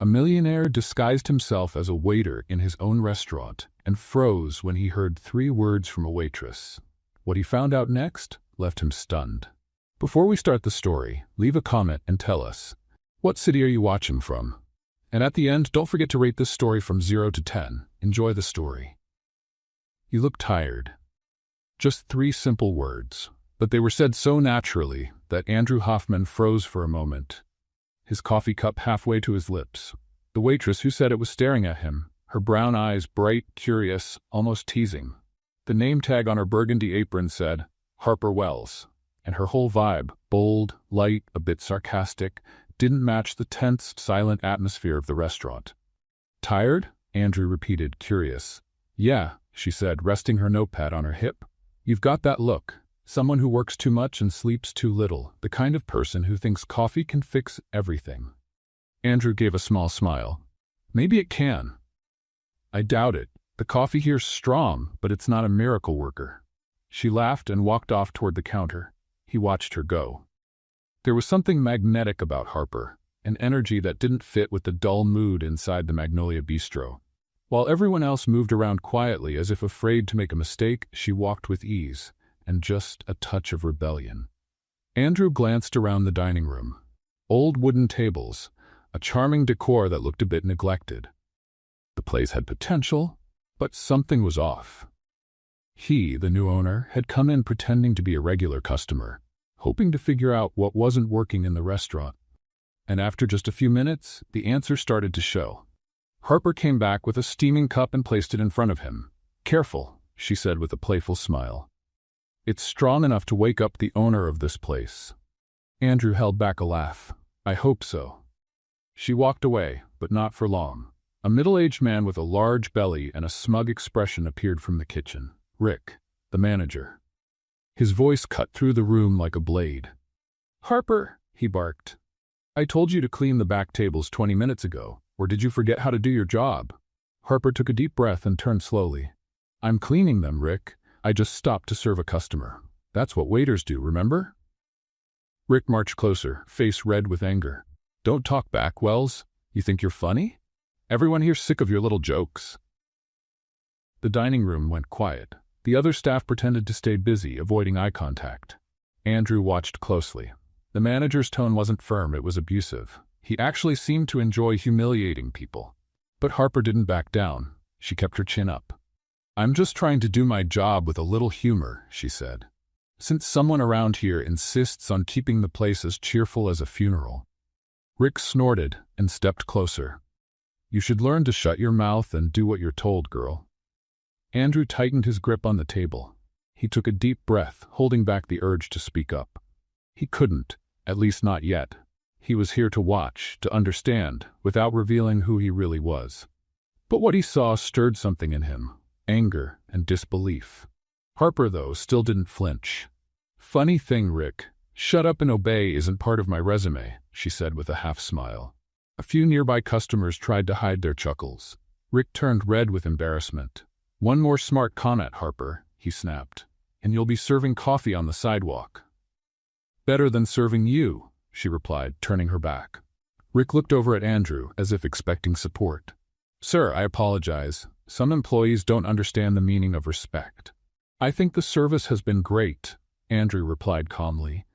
A millionaire disguised himself as a waiter in his own restaurant and froze when he heard 3 words from a waitress. What he found out next left him stunned. Before we start the story, leave a comment and tell us, what city are you watching from? And at the end, don't forget to rate this story from 0 to 10. Enjoy the story. You look tired. Just 3 simple words, but they were said so naturally that Andrew Hoffman froze for a moment, his coffee cup halfway to his lips. The waitress who said it was staring at him, her brown eyes bright, curious, almost teasing. The name tag on her burgundy apron said, Harper Wells, and her whole vibe, bold, light, a bit sarcastic, didn't match the tense, silent atmosphere of the restaurant. Tired? Andrew repeated, curious. Yeah, she said, resting her notepad on her hip. You've got that look. Someone who works too much and sleeps too little, the kind of person who thinks coffee can fix everything. Andrew gave a small smile. Maybe it can. I doubt it. The coffee here's strong, but it's not a miracle worker. She laughed and walked off toward the counter. He watched her go. There was something magnetic about Harper, an energy that didn't fit with the dull mood inside the Magnolia Bistro. While everyone else moved around quietly as if afraid to make a mistake, she walked with ease and just a touch of rebellion. Andrew glanced around the dining room. Old wooden tables, a charming decor that looked a bit neglected. The place had potential, but something was off. He, the new owner, had come in pretending to be a regular customer, hoping to figure out what wasn't working in the restaurant. And after just a few minutes, the answer started to show. Harper came back with a steaming cup and placed it in front of him. Careful, she said with a playful smile. It's strong enough to wake up the owner of this place. Andrew held back a laugh. I hope so. She walked away, but not for long. A middle-aged man with a large belly and a smug expression appeared from the kitchen. Rick, the manager. His voice cut through the room like a blade. Harper, he barked. I told you to clean the back tables 20 minutes ago, or did you forget how to do your job? Harper took a deep breath and turned slowly. I'm cleaning them, Rick. I just stopped to serve a customer. That's what waiters do, remember? Rick marched closer, face red with anger. Don't talk back, Wells. You think you're funny? Everyone here's sick of your little jokes. The dining room went quiet. The other staff pretended to stay busy, avoiding eye contact. Andrew watched closely. The manager's tone wasn't firm, it was abusive. He actually seemed to enjoy humiliating people. But Harper didn't back down. She kept her chin up. I'm just trying to do my job with a little humor, she said. Since someone around here insists on keeping the place as cheerful as a funeral. Rick snorted and stepped closer. You should learn to shut your mouth and do what you're told, girl. Andrew tightened his grip on the table. He took a deep breath, holding back the urge to speak up. He couldn't, at least not yet. He was here to watch, to understand, without revealing who he really was. But what he saw stirred something in him. Anger and disbelief. Harper, though, still didn't flinch. Funny thing, Rick. Shut up and obey isn't part of my resume, she said with a half-smile. A few nearby customers tried to hide their chuckles. Rick turned red with embarrassment. One more smart comment, Harper, he snapped, and you'll be serving coffee on the sidewalk. Better than serving you, she replied, turning her back. Rick looked over at Andrew as if expecting support. Sir, I apologize. Some employees don't understand the meaning of respect. I think the service has been great, Andrew replied calmly.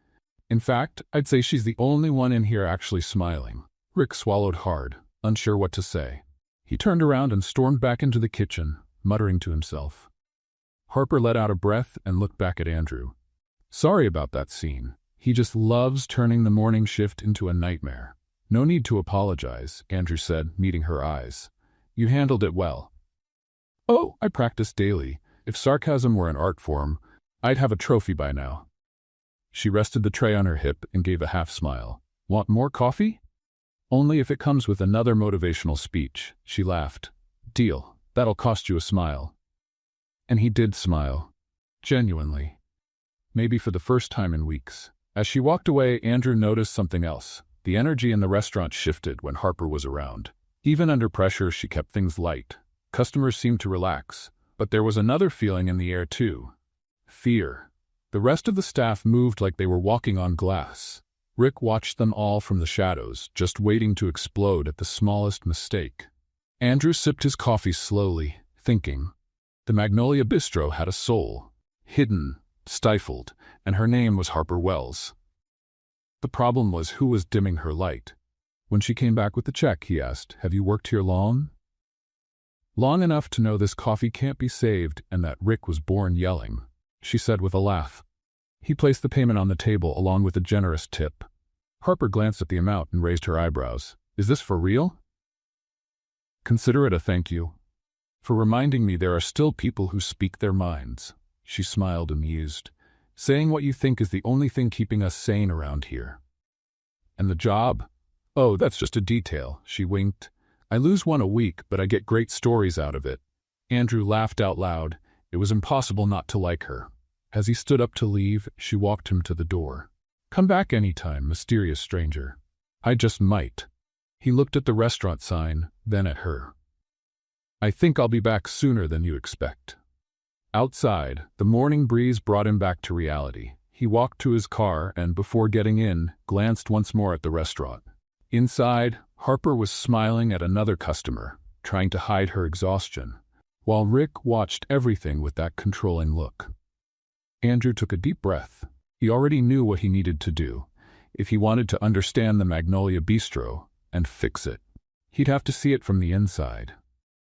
In fact, I'd say she's the only one in here actually smiling. Rick swallowed hard, unsure what to say. He turned around and stormed back into the kitchen, muttering to himself. Harper let out a breath and looked back at Andrew. Sorry about that scene. He just loves turning the morning shift into a nightmare. No need to apologize, Andrew said, meeting her eyes. You handled it well. Oh, I practice daily. If sarcasm were an art form, I'd have a trophy by now. She rested the tray on her hip and gave a half-smile. Want more coffee? Only if it comes with another motivational speech, she laughed. Deal. That'll cost you a smile. And he did smile. Genuinely. Maybe for the first time in weeks. As she walked away, Andrew noticed something else. The energy in the restaurant shifted when Harper was around. Even under pressure, she kept things light. Customers seemed to relax. But there was another feeling in the air too. Fear. The rest of the staff moved like they were walking on glass. Rick watched them all from the shadows, just waiting to explode at the smallest mistake. Andrew sipped his coffee slowly, thinking. The Magnolia Bistro had a soul. Hidden, stifled, and her name was Harper Wells. The problem was who was dimming her light. When she came back with the check, he asked, "Have you worked here long?" "Long enough to know this coffee can't be saved and that Rick was born yelling," she said with a laugh. He placed the payment on the table along with a generous tip. Harper glanced at the amount and raised her eyebrows. "Is this for real?" "Consider it a thank you. For reminding me there are still people who speak their minds." She smiled, amused. "Saying what you think is the only thing keeping us sane around here." "And the job? Oh, that's just a detail," she winked. "I lose one a week, but I get great stories out of it." Andrew laughed out loud. It was impossible not to like her. As he stood up to leave, she walked him to the door. "Come back anytime, mysterious stranger." "I just might." He looked at the restaurant sign, then at her. "I think I'll be back sooner than you expect." Outside, the morning breeze brought him back to reality. He walked to his car and, before getting in, glanced once more at the restaurant. Inside, Harper was smiling at another customer, trying to hide her exhaustion, while Rick watched everything with that controlling look. Andrew took a deep breath. He already knew what he needed to do. If he wanted to understand the Magnolia Bistro and fix it, he'd have to see it from the inside.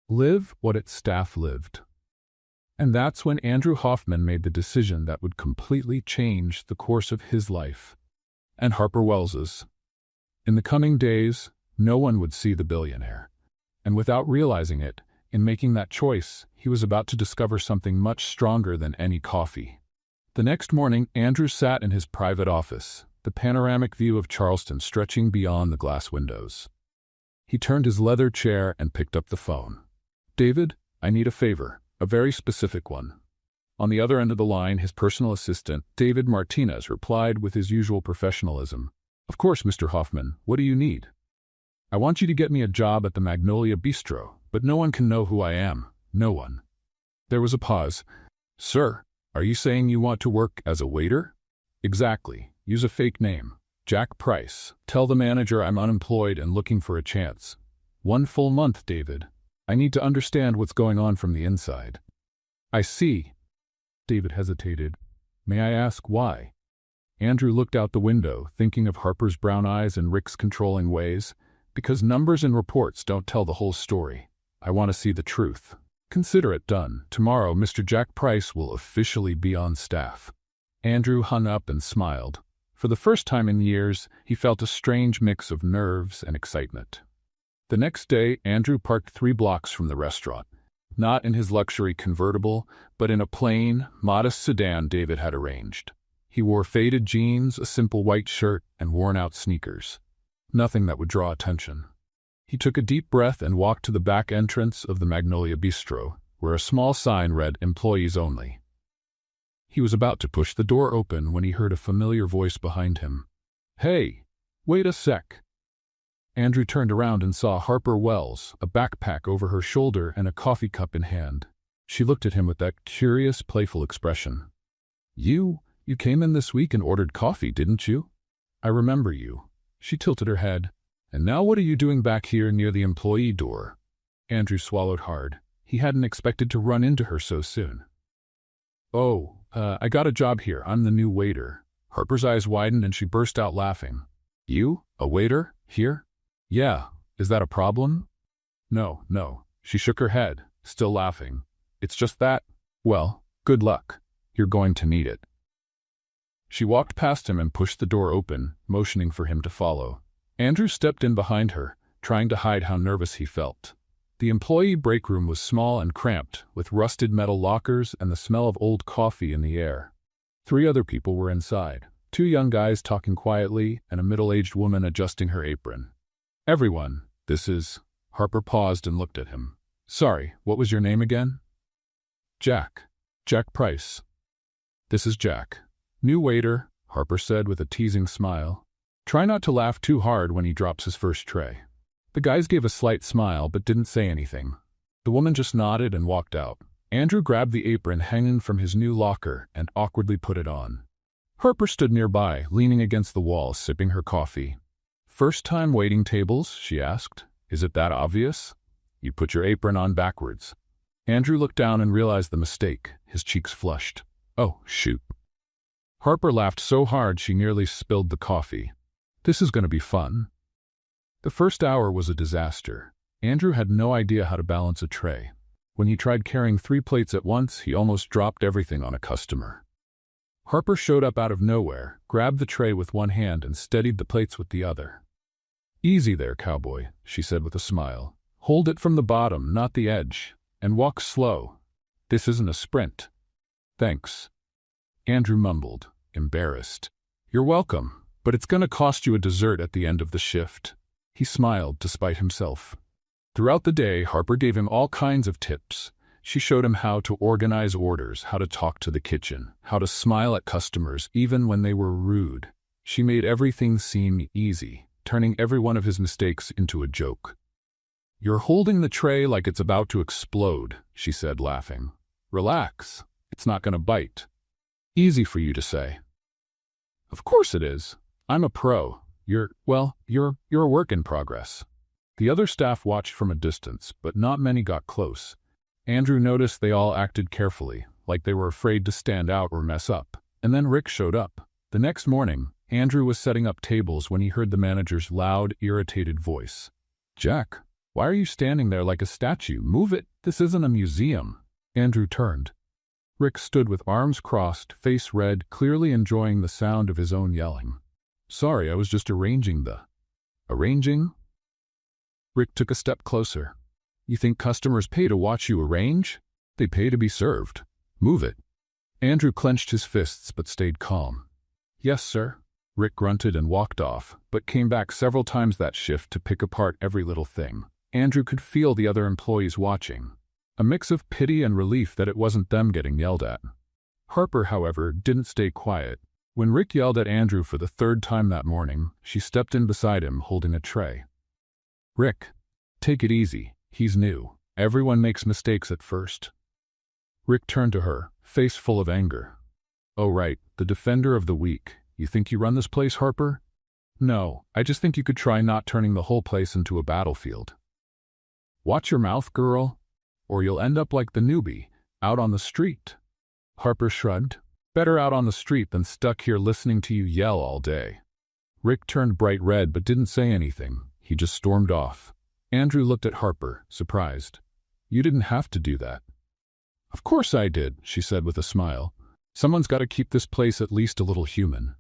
Live what its staff lived. And that's when Andrew Hoffman made the decision that would completely change the course of his life, and Harper Wells's. In the coming days, no one would see the billionaire. And without realizing it, in making that choice, he was about to discover something much stronger than any coffee. The next morning, Andrew sat in his private office, the panoramic view of Charleston stretching beyond the glass windows. He turned his leather chair and picked up the phone. "David, I need a favor. A very specific one." On the other end of the line, his personal assistant, David Martinez, replied with his usual professionalism. "Of course, Mr. Hoffman. What do you need?" "I want you to get me a job at the Magnolia Bistro, but no one can know who I am. No one." There was a pause. "Sir, are you saying you want to work as a waiter?" "Exactly. Use a fake name. Jack Price. Tell the manager I'm unemployed and looking for a chance. 1 full month, David. I need to understand what's going on from the inside." "I see." David hesitated. "May I ask why?" Andrew looked out the window, thinking of Harper's brown eyes and Rick's controlling ways. "Because numbers and reports don't tell the whole story. I want to see the truth." "Consider it done. Tomorrow, Mr. Jack Price will officially be on staff." Andrew hung up and smiled. For the first time in years, he felt a strange mix of nerves and excitement. The next day, Andrew parked 3 blocks from the restaurant. Not in his luxury convertible, but in a plain, modest sedan David had arranged. He wore faded jeans, a simple white shirt, and worn-out sneakers. Nothing that would draw attention. He took a deep breath and walked to the back entrance of the Magnolia Bistro, where a small sign read "Employees Only." He was about to push the door open when he heard a familiar voice behind him. "Hey, wait a sec." Andrew turned around and saw Harper Wells, a backpack over her shoulder and a coffee cup in hand. She looked at him with that curious, playful expression. You came in this week and ordered coffee, didn't you?" "I remember you." She tilted her head. "And now what are you doing back here near the employee door?" Andrew swallowed hard. He hadn't expected to run into her so soon. "Oh, I got a job here. I'm the new waiter." Harper's eyes widened and she burst out laughing. "You? A waiter? Here?" "Yeah. Is that a problem?" No. She shook her head, still laughing. "It's just that, well, good luck. You're going to need it." She walked past him and pushed the door open, motioning for him to follow. Andrew stepped in behind her, trying to hide how nervous he felt. The employee break room was small and cramped, with rusted metal lockers and the smell of old coffee in the air. 3 other people were inside, 2 young guys talking quietly and a middle-aged woman adjusting her apron. "Everyone, this is..." Harper paused and looked at him. "Sorry, what was your name again?" "Jack. Jack Price." "This is Jack. New waiter," Harper said with a teasing smile. "Try not to laugh too hard when he drops his first tray." The guys gave a slight smile but didn't say anything. The woman just nodded and walked out. Andrew grabbed the apron hanging from his new locker and awkwardly put it on. Harper stood nearby, leaning against the wall, sipping her coffee. "First time waiting tables?" she asked. "Is it that obvious? You put your apron on backwards." Andrew looked down and realized the mistake. His cheeks flushed. "Oh, shoot." Harper laughed so hard she nearly spilled the coffee. "This is going to be fun." The first hour was a disaster. Andrew had no idea how to balance a tray. When he tried carrying 3 plates at once, he almost dropped everything on a customer. Harper showed up out of nowhere, grabbed the tray with one hand and steadied the plates with the other. "Easy there, cowboy," she said with a smile. "Hold it from the bottom, not the edge, and walk slow. This isn't a sprint." "Thanks." Andrew mumbled, embarrassed. "You're welcome, but it's going to cost you a dessert at the end of the shift." He smiled despite himself. Throughout the day, Harper gave him all kinds of tips. She showed him how to organize orders, how to talk to the kitchen, how to smile at customers even when they were rude. She made everything seem easy, turning every one of his mistakes into a joke. "You're holding the tray like it's about to explode," she said, laughing. "Relax. It's not going to bite." "Easy for you to say." "Of course it is. I'm a pro. You're a work in progress." The other staff watched from a distance, but not many got close. Andrew noticed they all acted carefully, like they were afraid to stand out or mess up. And then Rick showed up. The next morning, Andrew was setting up tables when he heard the manager's loud, irritated voice. "Jack, why are you standing there like a statue? Move it. This isn't a museum." Andrew turned. Rick stood with arms crossed, face red, clearly enjoying the sound of his own yelling. "Sorry, I was just arranging the—" "Arranging?" Rick took a step closer. "You think customers pay to watch you arrange? They pay to be served. Move it." Andrew clenched his fists but stayed calm. "Yes, sir." Rick grunted and walked off, but came back several times that shift to pick apart every little thing. Andrew could feel the other employees watching. A mix of pity and relief that it wasn't them getting yelled at. Harper, however, didn't stay quiet. When Rick yelled at Andrew for the 3rd time that morning, she stepped in beside him holding a tray. "Rick, take it easy. He's new. Everyone makes mistakes at first." Rick turned to her, face full of anger. "Oh right, the defender of the weak. You think you run this place, Harper?" "No, I just think you could try not turning the whole place into a battlefield." "Watch your mouth, girl, or you'll end up like the newbie, out on the street." Harper shrugged. "Better out on the street than stuck here listening to you yell all day." Rick turned bright red but didn't say anything. He just stormed off. Andrew looked at Harper, surprised. "You didn't have to do that." "Of course I did," she said with a smile. "Someone's got to keep this place at least a little human."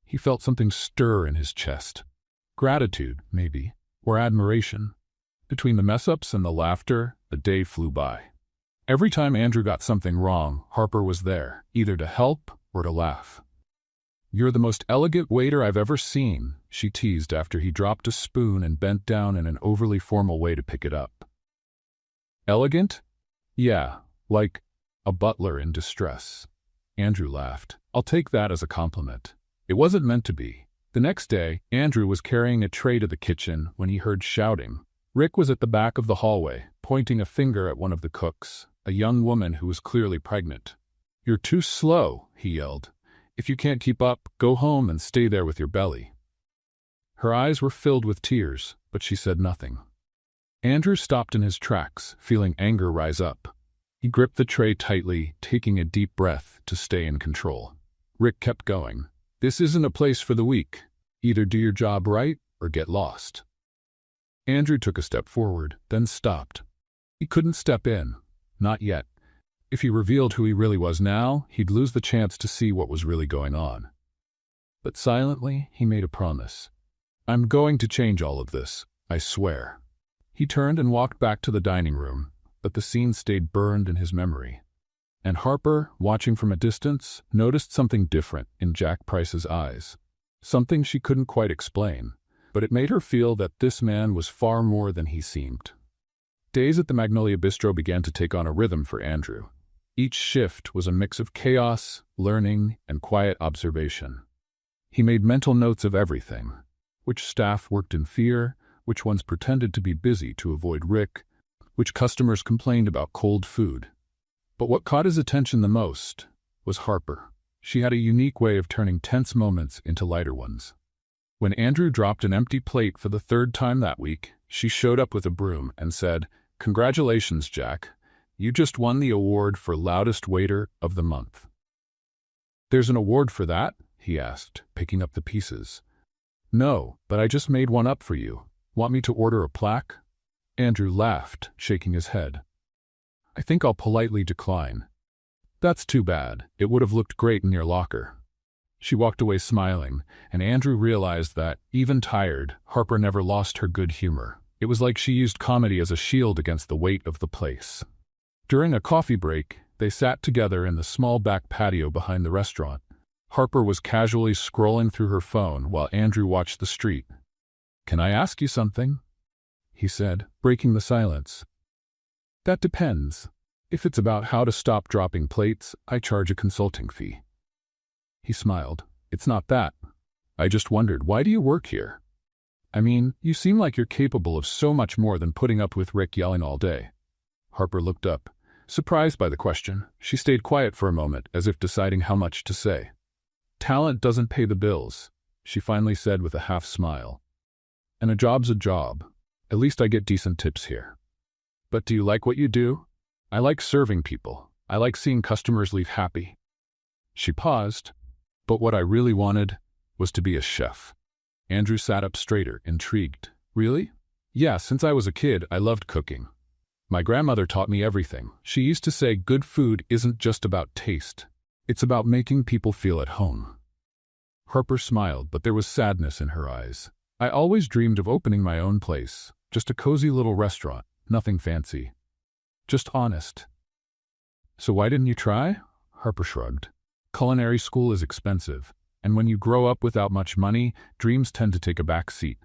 He felt something stir in his chest. Gratitude, maybe, or admiration. Between the mess-ups and the laughter, the day flew by. Every time Andrew got something wrong, Harper was there, either to help or to laugh. "You're the most elegant waiter I've ever seen," she teased after he dropped a spoon and bent down in an overly formal way to pick it up. "Elegant? Yeah, like a butler in distress." Andrew laughed. "I'll take that as a compliment." It wasn't meant to be. The next day, Andrew was carrying a tray to the kitchen when he heard shouting. Rick was at the back of the hallway, pointing a finger at one of the cooks, a young woman who was clearly pregnant. "You're too slow," he yelled. "If you can't keep up, go home and stay there with your belly." Her eyes were filled with tears, but she said nothing. Andrew stopped in his tracks, feeling anger rise up. He gripped the tray tightly, taking a deep breath to stay in control. Rick kept going. "This isn't a place for the weak. Either do your job right or get lost." Andrew took a step forward, then stopped. He couldn't step in. Not yet. If he revealed who he really was now, he'd lose the chance to see what was really going on. But silently, he made a promise. "I'm going to change all of this, I swear." He turned and walked back to the dining room, but the scene stayed burned in his memory. And Harper, watching from a distance, noticed something different in Jack Price's eyes. Something she couldn't quite explain, but it made her feel that this man was far more than he seemed. Days at the Magnolia Bistro began to take on a rhythm for Andrew. Each shift was a mix of chaos, learning, and quiet observation. He made mental notes of everything. Which staff worked in fear, which ones pretended to be busy to avoid Rick, which customers complained about cold food. But what caught his attention the most was Harper. She had a unique way of turning tense moments into lighter ones. When Andrew dropped an empty plate for the third time that week, she showed up with a broom and said, "Congratulations, Jack. You just won the award for loudest waiter of the month." "There's an award for that?" he asked, picking up the pieces. "No, but I just made one up for you. Want me to order a plaque?" Andrew laughed, shaking his head. "I think I'll politely decline." "That's too bad. It would have looked great in your locker." She walked away smiling, and Andrew realized that, even tired, Harper never lost her good humor. It was like she used comedy as a shield against the weight of the place. During a coffee break, they sat together in the small back patio behind the restaurant. Harper was casually scrolling through her phone while Andrew watched the street. "Can I ask you something?" he said, breaking the silence. "That depends. If it's about how to stop dropping plates, I charge a consulting fee." He smiled. "It's not that. I just wondered, why do you work here? I mean, you seem like you're capable of so much more than putting up with Rick yelling all day." Harper looked up. Surprised by the question, she stayed quiet for a moment, as if deciding how much to say. "Talent doesn't pay the bills," she finally said with a half smile. "And a job's a job. At least I get decent tips here." "But do you like what you do?" "I like serving people. I like seeing customers leave happy." She paused. "But what I really wanted was to be a chef." Andrew sat up straighter, intrigued. "Really?" "Yeah, since I was a kid, I loved cooking. My grandmother taught me everything. She used to say good food isn't just about taste. It's about making people feel at home." Harper smiled, but there was sadness in her eyes. "I always dreamed of opening my own place. Just a cozy little restaurant. Nothing fancy. Just honest." "So why didn't you try?" Harper shrugged. "Culinary school is expensive, and when you grow up without much money, dreams tend to take a back seat.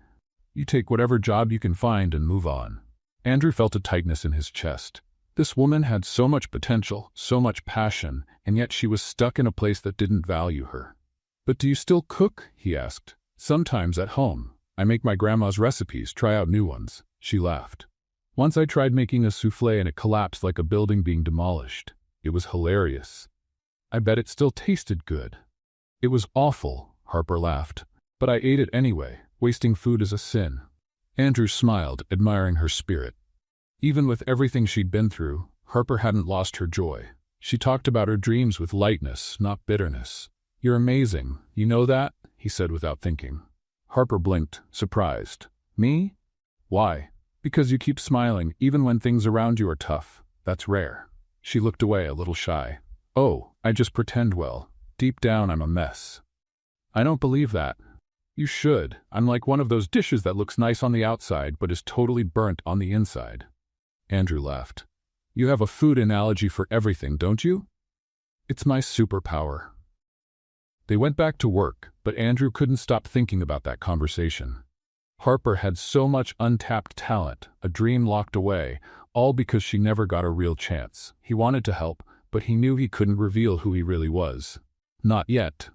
You take whatever job you can find and move on." Andrew felt a tightness in his chest. This woman had so much potential, so much passion, and yet she was stuck in a place that didn't value her. "But do you still cook?" he asked. "Sometimes at home. I make my grandma's recipes, try out new ones." She laughed. "Once I tried making a soufflé and it collapsed like a building being demolished. It was hilarious. I bet it still tasted good." "It was awful," Harper laughed. "But I ate it anyway. Wasting food is a sin." Andrew smiled, admiring her spirit. Even with everything she'd been through, Harper hadn't lost her joy. She talked about her dreams with lightness, not bitterness. "You're amazing. You know that?" he said without thinking. Harper blinked, surprised. "Me? Why?" "Because you keep smiling, even when things around you are tough. That's rare." She looked away, a little shy. "Oh, I just pretend well. Deep down, I'm a mess." "I don't believe that." "You should. I'm like one of those dishes that looks nice on the outside but is totally burnt on the inside." Andrew laughed. "You have a food analogy for everything, don't you?" "It's my superpower." They went back to work, but Andrew couldn't stop thinking about that conversation. Harper had so much untapped talent, a dream locked away, all because she never got a real chance. He wanted to help, but he knew he couldn't reveal who he really was. Not yet.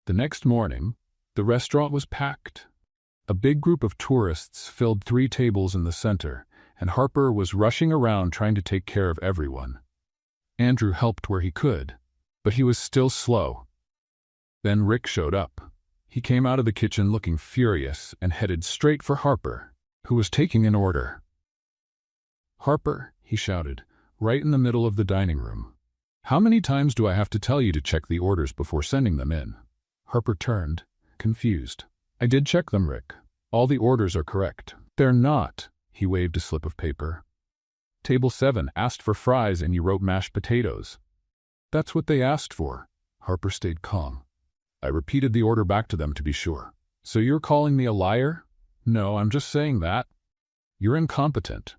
The next morning, the restaurant was packed. A big group of tourists filled 3 tables in the center, and Harper was rushing around trying to take care of everyone. Andrew helped where he could, but he was still slow. Then Rick showed up. He came out of the kitchen looking furious and headed straight for Harper, who was taking an order. "Harper," he shouted, right in the middle of the dining room. "How many times do I have to tell you to check the orders before sending them in?" Harper turned, confused. "I did check them, Rick. All the orders are correct." "They're not." He waved a slip of paper. "Table 7 asked for fries and you wrote mashed potatoes." "That's what they asked for." Harper stayed calm. "I repeated the order back to them to be sure." "So you're calling me a liar?" "No, I'm just saying that. You're incompetent."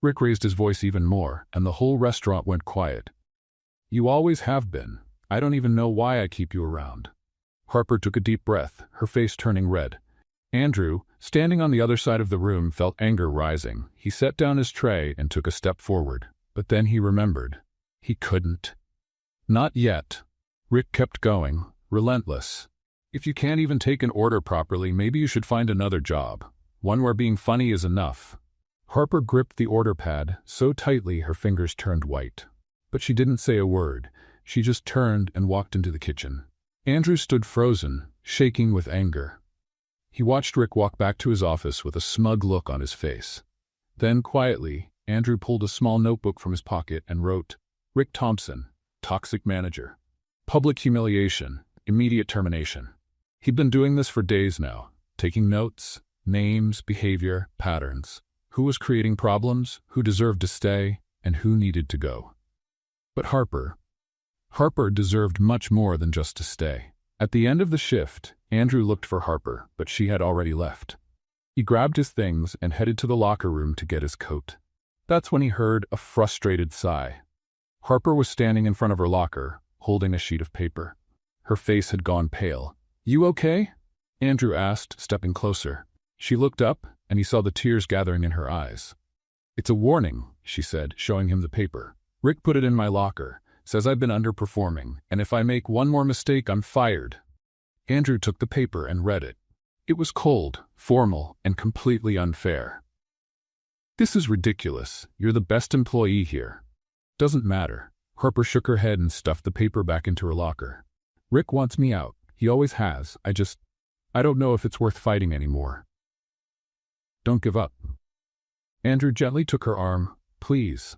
Rick raised his voice even more, and the whole restaurant went quiet. "You always have been. I don't even know why I keep you around." Harper took a deep breath, her face turning red. Andrew, standing on the other side of the room, felt anger rising. He set down his tray and took a step forward. But then he remembered. He couldn't. "Not yet." Rick kept going, relentless. "If you can't even take an order properly, maybe you should find another job. One where being funny is enough." Harper gripped the order pad so tightly her fingers turned white. But she didn't say a word. She just turned and walked into the kitchen. Andrew stood frozen, shaking with anger. He watched Rick walk back to his office with a smug look on his face. Then, quietly, Andrew pulled a small notebook from his pocket and wrote, "Rick Thompson, toxic manager. Public humiliation, immediate termination." He'd been doing this for days now, taking notes, names, behavior, patterns. Who was creating problems, who deserved to stay, and who needed to go. But Harper deserved much more than just to stay. At the end of the shift, Andrew looked for Harper, but she had already left. He grabbed his things and headed to the locker room to get his coat. That's when he heard a frustrated sigh. Harper was standing in front of her locker, holding a sheet of paper. Her face had gone pale. "You okay?" Andrew asked, stepping closer. She looked up, and he saw the tears gathering in her eyes. "It's a warning," she said, showing him the paper. "Rick put it in my locker. Says I've been underperforming, and if I make one more mistake, I'm fired." Andrew took the paper and read it. It was cold, formal, and completely unfair. "This is ridiculous. You're the best employee here." "Doesn't matter." Harper shook her head and stuffed the paper back into her locker. "Rick wants me out. He always has. I don't know if it's worth fighting anymore." "Don't give up." Andrew gently took her arm. "Please."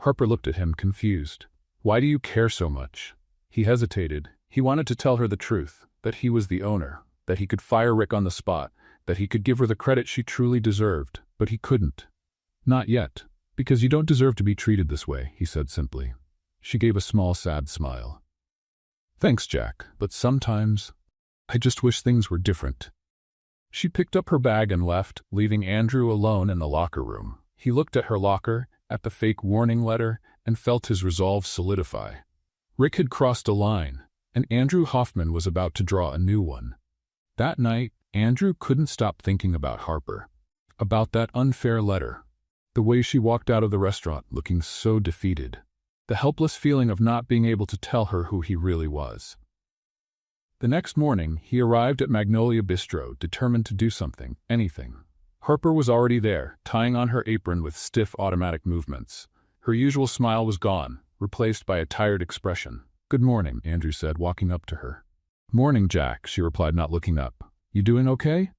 Harper looked at him, confused. "Why do you care so much?" He hesitated. He wanted to tell her the truth, that he was the owner, that he could fire Rick on the spot, that he could give her the credit she truly deserved, but he couldn't. "Not yet, because you don't deserve to be treated this way," he said simply. She gave a small, sad smile. "Thanks, Jack, but sometimes I just wish things were different." She picked up her bag and left, leaving Andrew alone in the locker room. He looked at her locker, at the fake warning letter, and felt his resolve solidify. Rick had crossed a line, and Andrew Hoffman was about to draw a new one. That night, Andrew couldn't stop thinking about Harper, about that unfair letter, the way she walked out of the restaurant looking so defeated, the helpless feeling of not being able to tell her who he really was. The next morning, he arrived at Magnolia Bistro, determined to do something, anything. Harper was already there, tying on her apron with stiff automatic movements. Her usual smile was gone, replaced by a tired expression. "Good morning," Andrew said, walking up to her. "Morning, Jack," she replied, not looking up. "You doing okay?"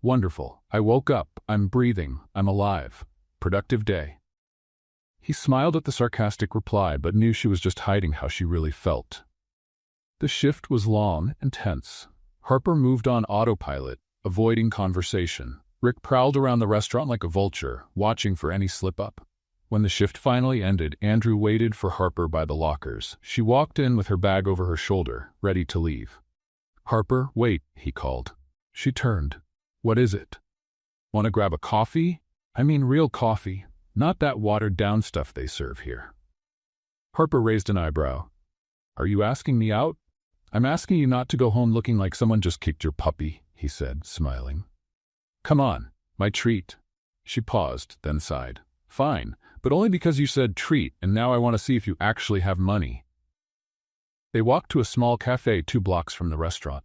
"Wonderful. I woke up. I'm breathing. I'm alive. Productive day." He smiled at the sarcastic reply, but knew she was just hiding how she really felt. The shift was long and tense. Harper moved on autopilot, avoiding conversation. Rick prowled around the restaurant like a vulture, watching for any slip-up. When the shift finally ended, Andrew waited for Harper by the lockers. She walked in with her bag over her shoulder, ready to leave. "Harper, wait," he called. She turned. "What is it? Want to grab a coffee? I mean real coffee, not that watered-down stuff they serve here." Harper raised an eyebrow. "Are you asking me out?" "I'm asking you not to go home looking like someone just kicked your puppy," he said, smiling. "Come on, my treat." She paused, then sighed. "Fine, but only because you said treat, and now I want to see if you actually have money." They walked to a small cafe 2 blocks from the restaurant.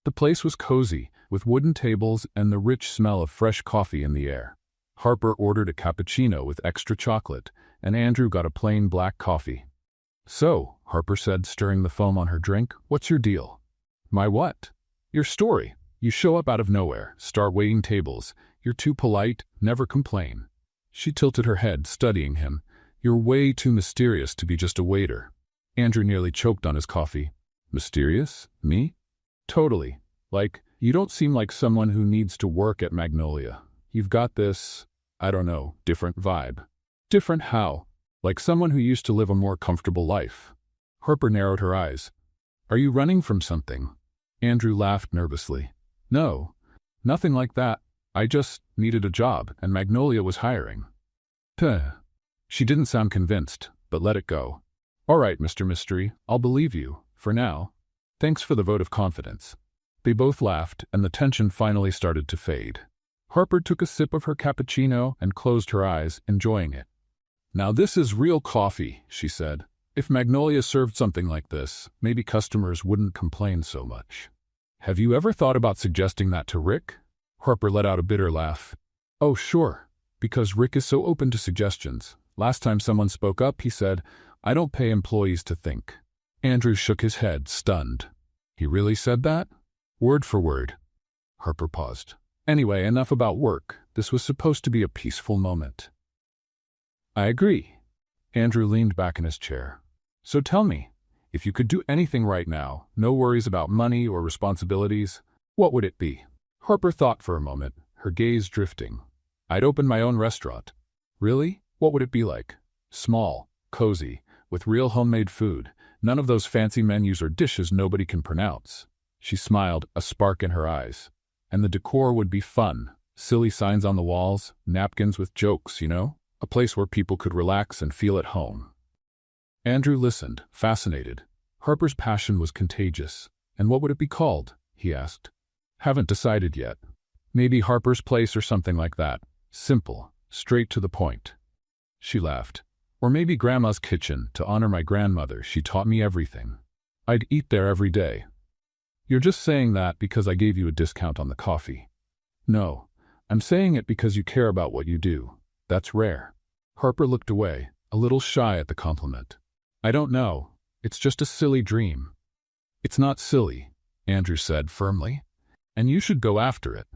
The place was cozy, with wooden tables and the rich smell of fresh coffee in the air. Harper ordered a cappuccino with extra chocolate, and Andrew got a plain black coffee. "So," Harper said, stirring the foam on her drink, "what's your deal?" "My what?" "Your story. You show up out of nowhere, start waiting tables. You're too polite, never complain." She tilted her head, studying him. "You're way too mysterious to be just a waiter." Andrew nearly choked on his coffee. "Mysterious? Me?" "Totally. Like, you don't seem like someone who needs to work at Magnolia. You've got this, I don't know, different vibe." "Different how?" "Like someone who used to live a more comfortable life." Harper narrowed her eyes. "Are you running from something?" Andrew laughed nervously. "No, nothing like that. I just needed a job, and Magnolia was hiring." Puh. She didn't sound convinced, but let it go. "All right, Mr. Mystery, I'll believe you, for now. Thanks for the vote of confidence." They both laughed, and the tension finally started to fade. Harper took a sip of her cappuccino and closed her eyes, enjoying it. "Now this is real coffee," she said. "If Magnolia served something like this, maybe customers wouldn't complain so much." "Have you ever thought about suggesting that to Rick?" Harper let out a bitter laugh. "Oh, sure, because Rick is so open to suggestions. Last time someone spoke up, he said, 'I don't pay employees to think.'" Andrew shook his head, stunned. He really said that? Word for word. Harper paused. Anyway, enough about work. This was supposed to be a peaceful moment. I agree. Andrew leaned back in his chair. So tell me, if you could do anything right now, no worries about money or responsibilities, what would it be? Harper thought for a moment, her gaze drifting. I'd open my own restaurant. Really? What would it be like? Small, cozy, with real homemade food. None of those fancy menus or dishes nobody can pronounce. She smiled, a spark in her eyes. And the decor would be fun. Silly signs on the walls, napkins with jokes, you know? A place where people could relax and feel at home. Andrew listened, fascinated. Harper's passion was contagious. And what would it be called? He asked. Haven't decided yet. Maybe Harper's Place or something like that. Simple, straight to the point. She laughed. Or maybe Grandma's Kitchen, to honor my grandmother. She taught me everything. I'd eat there every day. You're just saying that because I gave you a discount on the coffee. No, I'm saying it because you care about what you do. That's rare. Harper looked away, a little shy at the compliment. I don't know. It's just a silly dream. It's not silly, Andrew said firmly. And you should go after it.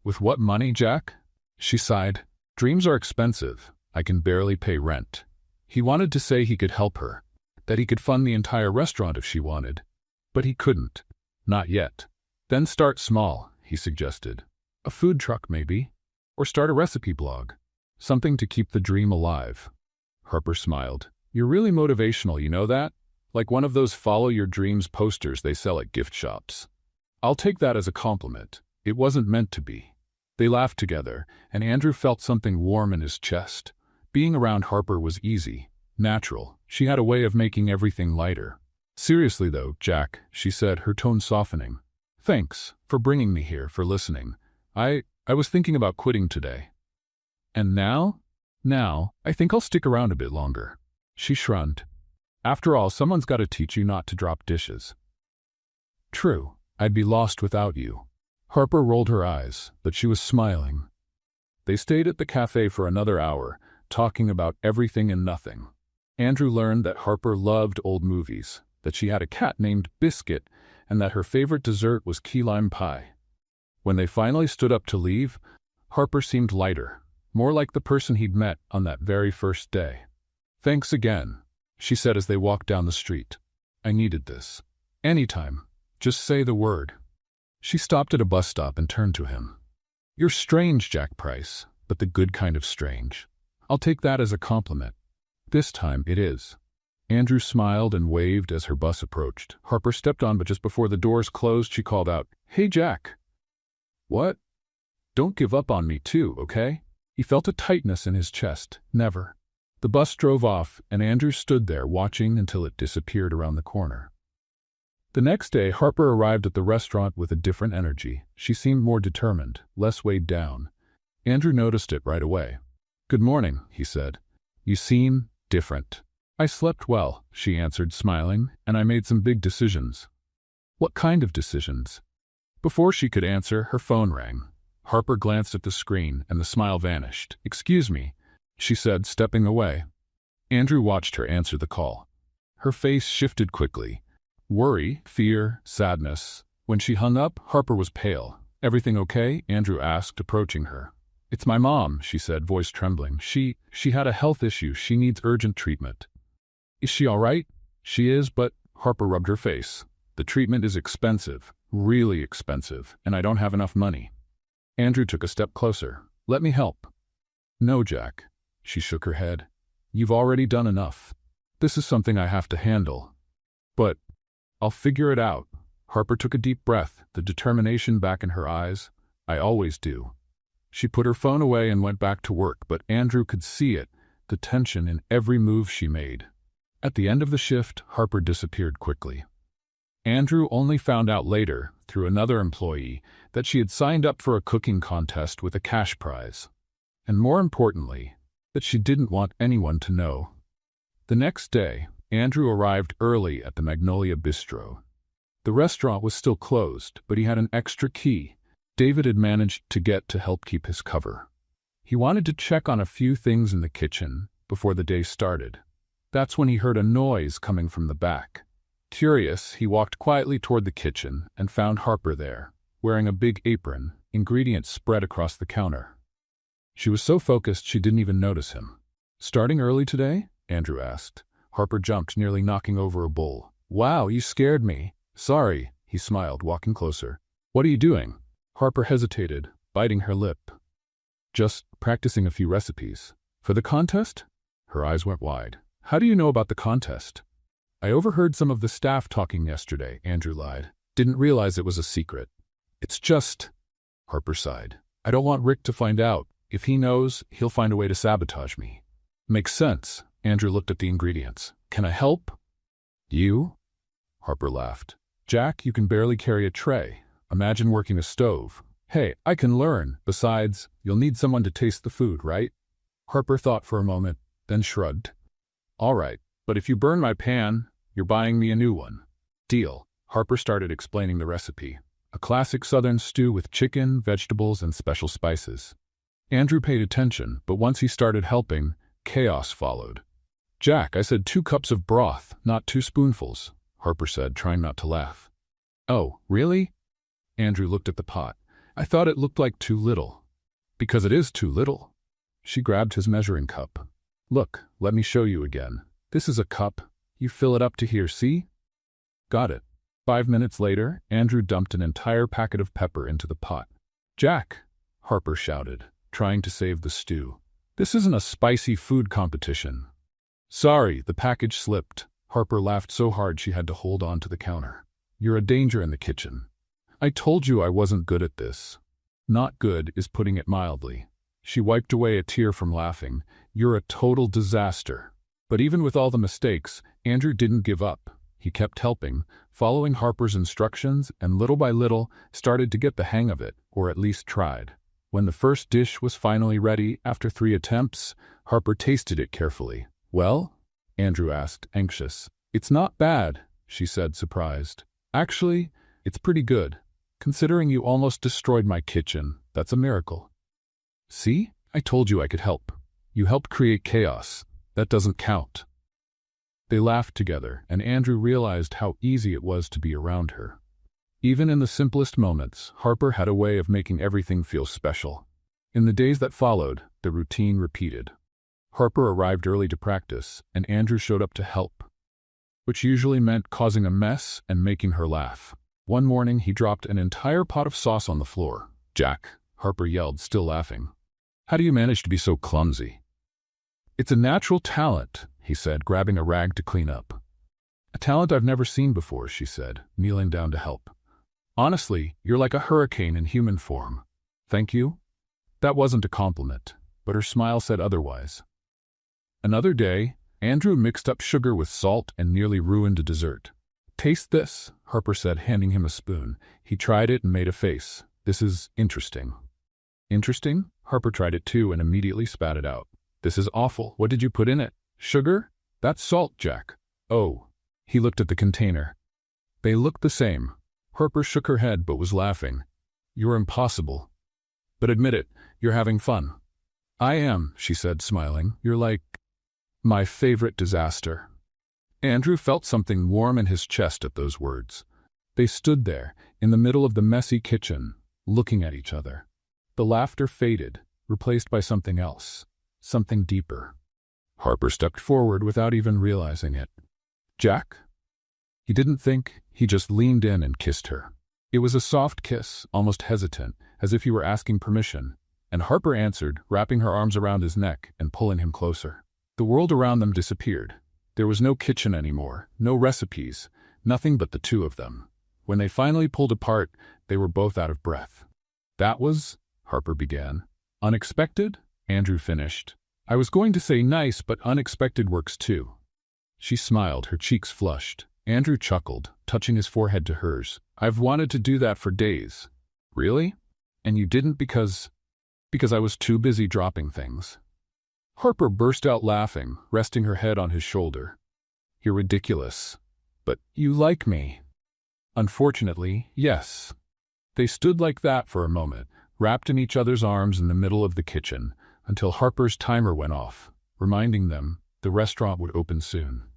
With what money, Jack? She sighed. Dreams are expensive. I can barely pay rent. He wanted to say he could help her, that he could fund the entire restaurant if she wanted. But he couldn't. Not yet. Then start small, he suggested. A food truck, maybe. Or start a recipe blog. Something to keep the dream alive. Harper smiled. You're really motivational, you know that? Like one of those follow your dreams posters they sell at gift shops. I'll take that as a compliment. It wasn't meant to be. They laughed together, and Andrew felt something warm in his chest. Being around Harper was easy, natural. She had a way of making everything lighter. Seriously though, Jack, she said, her tone softening. Thanks for bringing me here, for listening. I was thinking about quitting today. And now? Now, I think I'll stick around a bit longer. She shrugged. After all, someone's got to teach you not to drop dishes. True, I'd be lost without you. Harper rolled her eyes, but she was smiling. They stayed at the cafe for another hour, talking about everything and nothing. Andrew learned that Harper loved old movies, that she had a cat named Biscuit, and that her favorite dessert was key lime pie. When they finally stood up to leave, Harper seemed lighter, more like the person he'd met on that very first day. Thanks again, she said as they walked down the street. I needed this. Anytime. Just say the word. She stopped at a bus stop and turned to him. You're strange, Jack Price, but the good kind of strange. I'll take that as a compliment. This time it is. Andrew smiled and waved as her bus approached. Harper stepped on, but just before the doors closed, she called out, Hey, Jack. What? Don't give up on me too, okay? He felt a tightness in his chest. Never. The bus drove off, and Andrew stood there watching until it disappeared around the corner. The next day, Harper arrived at the restaurant with a different energy. She seemed more determined, less weighed down. Andrew noticed it right away. Good morning, he said. You seem different. I slept well, she answered, smiling, and I made some big decisions. What kind of decisions? Before she could answer, her phone rang. Harper glanced at the screen, and the smile vanished. Excuse me, she said, stepping away. Andrew watched her answer the call. Her face shifted quickly. Worry, fear, sadness. When she hung up, Harper was pale. Everything okay? Andrew asked, approaching her. It's my mom, she said, voice trembling. She had a health issue. She needs urgent treatment. Is she all right? She is, but Harper rubbed her face. The treatment is expensive, really expensive, and I don't have enough money. Andrew took a step closer. Let me help. No, Jack. She shook her head. You've already done enough. This is something I have to handle. But I'll figure it out. Harper took a deep breath, the determination back in her eyes. I always do. She put her phone away and went back to work, but Andrew could see it, the tension in every move she made. At the end of the shift, Harper disappeared quickly. Andrew only found out later, through another employee, that she had signed up for a cooking contest with a cash prize. And more importantly, that she didn't want anyone to know. The next day, Andrew arrived early at the Magnolia Bistro. The restaurant was still closed, but he had an extra key David had managed to get to help keep his cover. He wanted to check on a few things in the kitchen before the day started. That's when he heard a noise coming from the back. Curious, he walked quietly toward the kitchen and found Harper there, wearing a big apron, ingredients spread across the counter. She was so focused she didn't even notice him. "Starting early today?" Andrew asked. Harper jumped, nearly knocking over a bowl. "Wow, you scared me." "Sorry," he smiled, walking closer. "What are you doing?" Harper hesitated, biting her lip. "Just practicing a few recipes." "For the contest?" Her eyes went wide. "How do you know about the contest?" "I overheard some of the staff talking yesterday," Andrew lied. "Didn't realize it was a secret." "It's just—" Harper sighed. "I don't want Rick to find out. If he knows, he'll find a way to sabotage me." "Makes sense." Andrew looked at the ingredients. "Can I help?" "You?" Harper laughed. "Jack, you can barely carry a tray. Imagine working a stove." "Hey, I can learn. Besides, you'll need someone to taste the food, right?" Harper thought for a moment, then shrugged. "All right, but if you burn my pan, you're buying me a new one." "Deal." Harper started explaining the recipe. A classic southern stew with chicken, vegetables, and special spices. Andrew paid attention, but once he started helping, chaos followed. "Jack, I said 2 cups of broth, not 2 spoonfuls," Harper said, trying not to laugh. "Oh, really?" Andrew looked at the pot. "I thought it looked like too little." "Because it is too little." She grabbed his measuring cup. "Look, let me show you again. This is a cup. You fill it up to here, see?" "Got it." 5 minutes later, Andrew dumped an entire packet of pepper into the pot. "Jack," Harper shouted, trying to save the stew. "This isn't a spicy food competition." "Sorry, the package slipped." Harper laughed so hard she had to hold on to the counter. "You're a danger in the kitchen." "I told you I wasn't good at this." "Not good is putting it mildly." She wiped away a tear from laughing. "You're a total disaster." But even with all the mistakes, Andrew didn't give up. He kept helping, following Harper's instructions, and little by little started to get the hang of it, or at least tried. When the first dish was finally ready, after 3 attempts, Harper tasted it carefully. "Well?" Andrew asked, anxious. "It's not bad," she said, surprised. "Actually, it's pretty good. Considering you almost destroyed my kitchen, that's a miracle." "See? I told you I could help. You helped create chaos. That doesn't count." They laughed together, and Andrew realized how easy it was to be around her. Even in the simplest moments, Harper had a way of making everything feel special. In the days that followed, the routine repeated. Harper arrived early to practice, and Andrew showed up to help, which usually meant causing a mess and making her laugh. One morning, he dropped an entire pot of sauce on the floor. "Jack," Harper yelled, still laughing. "How do you manage to be so clumsy?" "It's a natural talent," he said, grabbing a rag to clean up. "A talent I've never seen before," she said, kneeling down to help. "Honestly, you're like a hurricane in human form." "Thank you?" That wasn't a compliment, but her smile said otherwise. Another day, Andrew mixed up sugar with salt and nearly ruined a dessert. "Taste this," Harper said, handing him a spoon. He tried it and made a face. "This is interesting." "Interesting?" Harper tried it too and immediately spat it out. "This is awful. What did you put in it?" "Sugar? That's salt, Jack." "Oh." He looked at the container. They looked the same. Harper shook her head but was laughing. "You're impossible. But admit it, you're having fun." "I am," she said, smiling. "You're like my favorite disaster." Andrew felt something warm in his chest at those words. They stood there, in the middle of the messy kitchen, looking at each other. The laughter faded, replaced by something else, something deeper. Harper stepped forward without even realizing it. "Jack?" He didn't think, he just leaned in and kissed her. It was a soft kiss, almost hesitant, as if he were asking permission, and Harper answered, wrapping her arms around his neck and pulling him closer. The world around them disappeared. There was no kitchen anymore, no recipes, nothing but the two of them. When they finally pulled apart, they were both out of breath. "That was," Harper began. "Unexpected?" Andrew finished. "I was going to say nice, but unexpected works too." She smiled, her cheeks flushed. Andrew chuckled, touching his forehead to hers. "I've wanted to do that for days." "Really? And you didn't because I was too busy dropping things?" Harper burst out laughing, resting her head on his shoulder. "You're ridiculous. But you like me." "Unfortunately, yes." They stood like that for a moment, wrapped in each other's arms in the middle of the kitchen, until Harper's timer went off, reminding them the restaurant would open soon.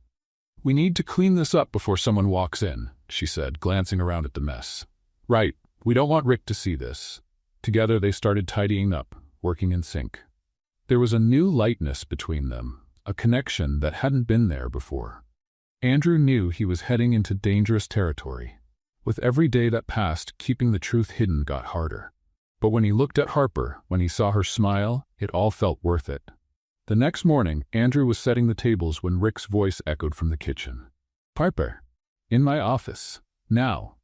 "We need to clean this up before someone walks in," she said, glancing around at the mess. "Right, we don't want Rick to see this." Together they started tidying up, working in sync. There was a new lightness between them, a connection that hadn't been there before. Andrew knew he was heading into dangerous territory. With every day that passed, keeping the truth hidden got harder. But when he looked at Harper, when he saw her smile, it all felt worth it. The next morning, Andrew was setting the tables when Rick's voice echoed from the kitchen. "Harper, in my office, now."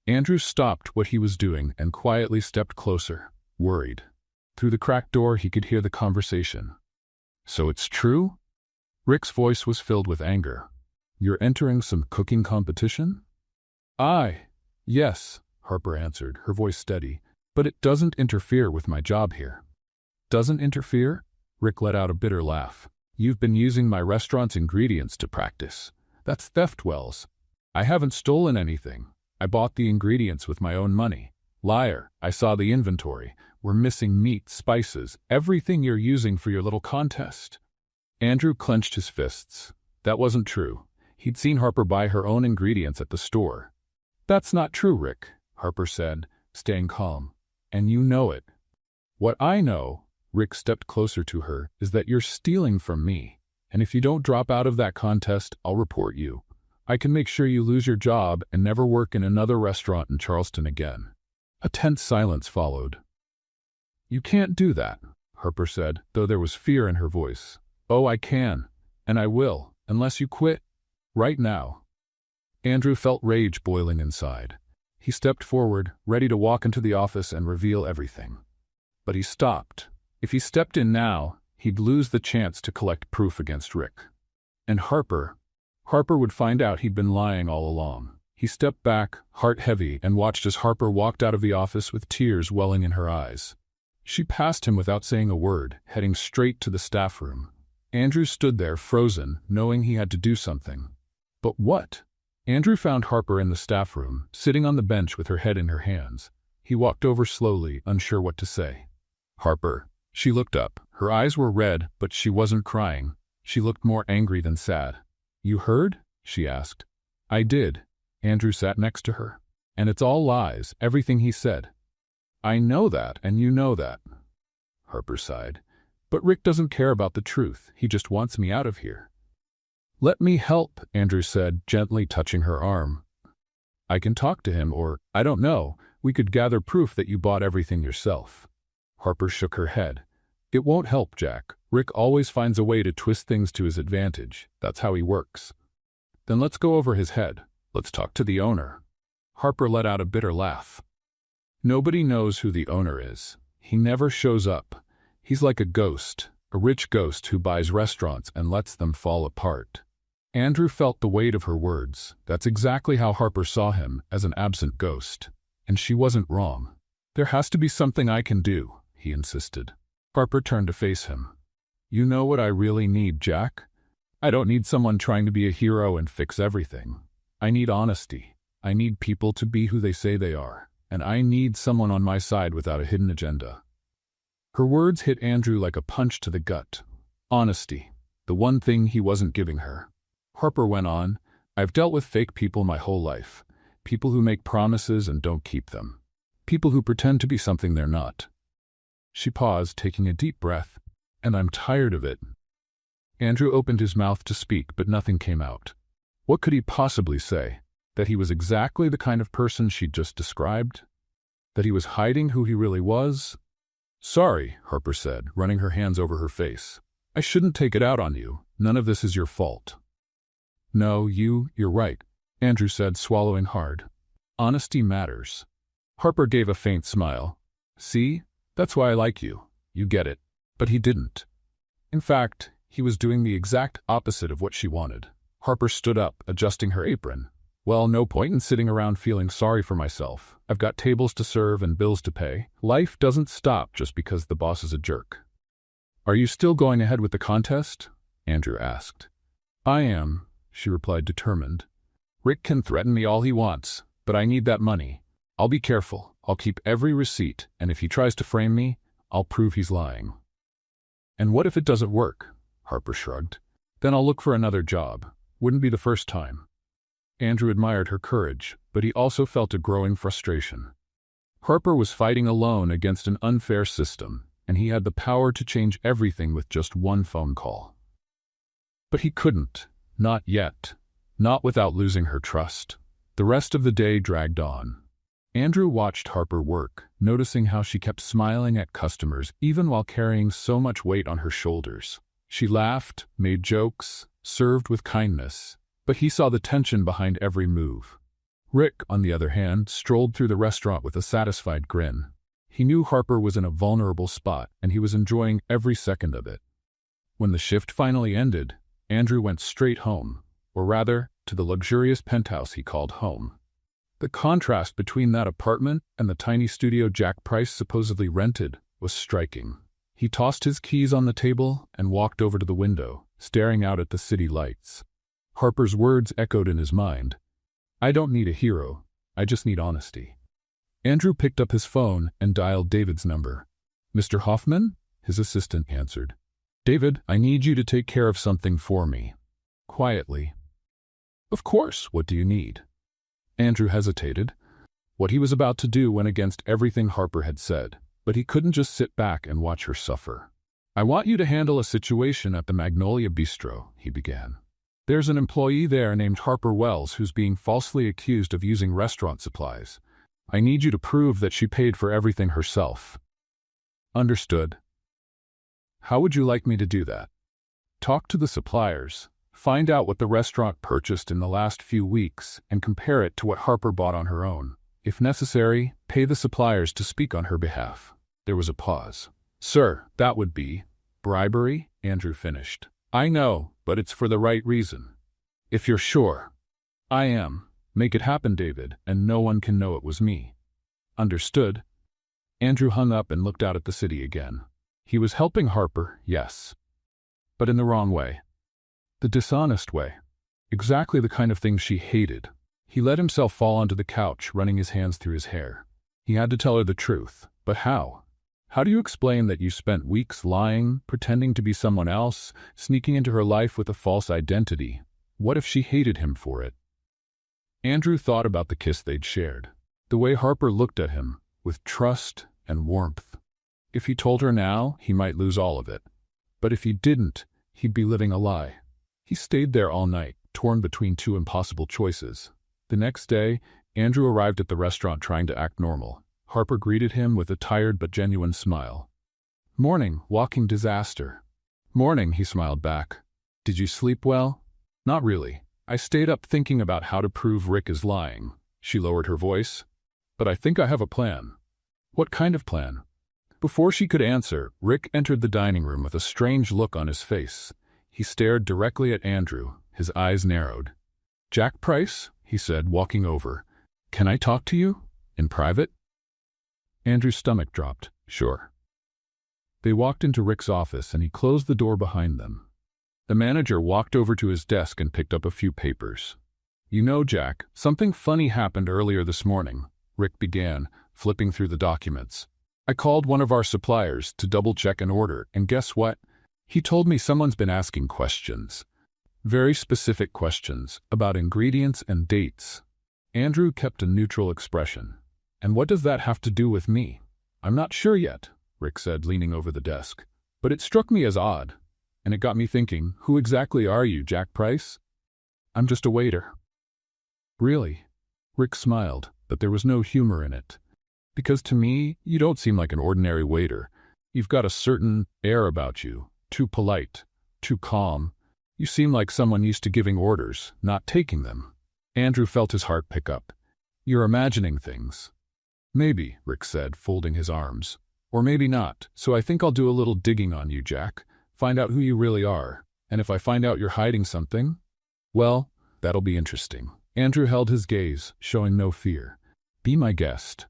Andrew stopped what he was doing and quietly stepped closer, worried. Through the cracked door he could hear the conversation. "So it's true?" Rick's voice was filled with anger. "You're entering some cooking competition?" Yes," Harper answered, her voice steady, "but it doesn't interfere with my job here." "Doesn't interfere?" Rick let out a bitter laugh. "You've been using my restaurant's ingredients to practice. That's theft, Wells. I haven't stolen anything. I bought the ingredients with my own money. Liar, I saw the inventory. We're missing meat, spices, everything you're using for your little contest." Andrew clenched his fists. That wasn't true. He'd seen Harper buy her own ingredients at the store. "That's not true, Rick," Harper said, staying calm. "And you know it." "What I know," Rick stepped closer to her, "is that you're stealing from me. And if you don't drop out of that contest, I'll report you. I can make sure you lose your job and never work in another restaurant in Charleston again." A tense silence followed. "You can't do that," Harper said, though there was fear in her voice. "Oh, I can, and I will, unless you quit. Right now." Andrew felt rage boiling inside. He stepped forward, ready to walk into the office and reveal everything. But he stopped. If he stepped in now, he'd lose the chance to collect proof against Rick. And Harper would find out he'd been lying all along. He stepped back, heart heavy, and watched as Harper walked out of the office with tears welling in her eyes. She passed him without saying a word, heading straight to the staff room. Andrew stood there, frozen, knowing he had to do something. But what? Andrew found Harper in the staff room, sitting on the bench with her head in her hands. He walked over slowly, unsure what to say. "Harper." She looked up. Her eyes were red, but she wasn't crying. She looked more angry than sad. "You heard?" she asked. "I did." Andrew sat next to her. "And it's all lies, everything he said." "I know that, and you know that." Harper sighed. "But Rick doesn't care about the truth. He just wants me out of here." "Let me help," Andrew said, gently touching her arm. "I can talk to him, or, I don't know, we could gather proof that you bought everything yourself." Harper shook her head. "It won't help, Jack. Rick always finds a way to twist things to his advantage. That's how he works." "Then let's go over his head. Let's talk to the owner." Harper let out a bitter laugh. "Nobody knows who the owner is. He never shows up. He's like a ghost, a rich ghost who buys restaurants and lets them fall apart." Andrew felt the weight of her words. That's exactly how Harper saw him, as an absent ghost. And she wasn't wrong. "There has to be something I can do," he insisted. Harper turned to face him. "You know what I really need, Jack? I don't need someone trying to be a hero and fix everything. I need honesty. I need people to be who they say they are. And I need someone on my side without a hidden agenda." Her words hit Andrew like a punch to the gut. Honesty, the one thing he wasn't giving her. Harper went on, "I've dealt with fake people my whole life. People who make promises and don't keep them. People who pretend to be something they're not." She paused, taking a deep breath. "And I'm tired of it." Andrew opened his mouth to speak, but nothing came out. What could he possibly say? That he was exactly the kind of person she'd just described? That he was hiding who he really was? "Sorry," Harper said, running her hands over her face. "I shouldn't take it out on you. None of this is your fault." "No, you're right," Andrew said, swallowing hard. "Honesty matters." Harper gave a faint smile. "See? That's why I like you. You get it." But he didn't. In fact, he was doing the exact opposite of what she wanted. Harper stood up, adjusting her apron. "Well, no point in sitting around feeling sorry for myself. I've got tables to serve and bills to pay. Life doesn't stop just because the boss is a jerk." "Are you still going ahead with the contest?" Andrew asked. "I am," she replied, determined. "Rick can threaten me all he wants, but I need that money. I'll be careful. I'll keep every receipt, and if he tries to frame me, I'll prove he's lying." "And what if it doesn't work?" Harper shrugged. "Then I'll look for another job. Wouldn't be the first time. Andrew admired her courage, but he also felt a growing frustration. Harper was fighting alone against an unfair system, and he had the power to change everything with just one phone call. But he couldn't. Not yet. Not without losing her trust. The rest of the day dragged on. Andrew watched Harper work, noticing how she kept smiling at customers even while carrying so much weight on her shoulders. She laughed, made jokes, served with kindness, but he saw the tension behind every move. Rick, on the other hand, strolled through the restaurant with a satisfied grin. He knew Harper was in a vulnerable spot, and he was enjoying every second of it. When the shift finally ended, Andrew went straight home, or rather, to the luxurious penthouse he called home. The contrast between that apartment and the tiny studio Jack Price supposedly rented was striking. He tossed his keys on the table and walked over to the window, staring out at the city lights. Harper's words echoed in his mind. "I don't need a hero, I just need honesty." Andrew picked up his phone and dialed David's number. "Mr. Hoffman?" his assistant answered. "David, I need you to take care of something for me." Quietly. "Of course, what do you need?" Andrew hesitated. What he was about to do went against everything Harper had said, but he couldn't just sit back and watch her suffer. "I want you to handle a situation at the Magnolia Bistro," he began. "There's an employee there named Harper Wells who's being falsely accused of using restaurant supplies. I need you to prove that she paid for everything herself." "Understood. How would you like me to do that?" "Talk to the suppliers. Find out what the restaurant purchased in the last few weeks and compare it to what Harper bought on her own. If necessary, pay the suppliers to speak on her behalf." There was a pause. "Sir, that would be bribery," Andrew finished. "I know, but it's for the right reason." "If you're sure." "I am. Make it happen, David, and no one can know it was me." "Understood." Andrew hung up and looked out at the city again. He was helping Harper, yes, but in the wrong way. The dishonest way. Exactly the kind of thing she hated. He let himself fall onto the couch, running his hands through his hair. He had to tell her the truth. But how? How do you explain that you spent weeks lying, pretending to be someone else, sneaking into her life with a false identity? What if she hated him for it? Andrew thought about the kiss they'd shared. The way Harper looked at him, with trust and warmth. If he told her now, he might lose all of it. But if he didn't, he'd be living a lie. He stayed there all night, torn between two impossible choices. The next day, Andrew arrived at the restaurant trying to act normal. Harper greeted him with a tired but genuine smile. "Morning, walking disaster." "Morning," he smiled back. "Did you sleep well?" "Not really. I stayed up thinking about how to prove Rick is lying." She lowered her voice. "But I think I have a plan." "What kind of plan?" Before she could answer, Rick entered the dining room with a strange look on his face. He stared directly at Andrew, his eyes narrowed. "Jack Price," he said, walking over. "Can I talk to you? In private?" Andrew's stomach dropped. "Sure." They walked into Rick's office and he closed the door behind them. The manager walked over to his desk and picked up a few papers. "You know, Jack, something funny happened earlier this morning," Rick began, flipping through the documents. "I called one of our suppliers to double-check an order, and guess what? He told me someone's been asking questions. Very specific questions about ingredients and dates." Andrew kept a neutral expression. "And what does that have to do with me?" "I'm not sure yet," Rick said, leaning over the desk. "But it struck me as odd. And it got me thinking, who exactly are you, Jack Price?" "I'm just a waiter." "Really?" Rick smiled, but there was no humor in it. "Because to me, you don't seem like an ordinary waiter. You've got a certain air about you, too polite, too calm. You seem like someone used to giving orders, not taking them." Andrew felt his heart pick up. "You're imagining things." "Maybe," Rick said, folding his arms. "Or maybe not, so I think I'll do a little digging on you, Jack. Find out who you really are. And if I find out you're hiding something, well, that'll be interesting." Andrew held his gaze, showing no fear. "Be my guest."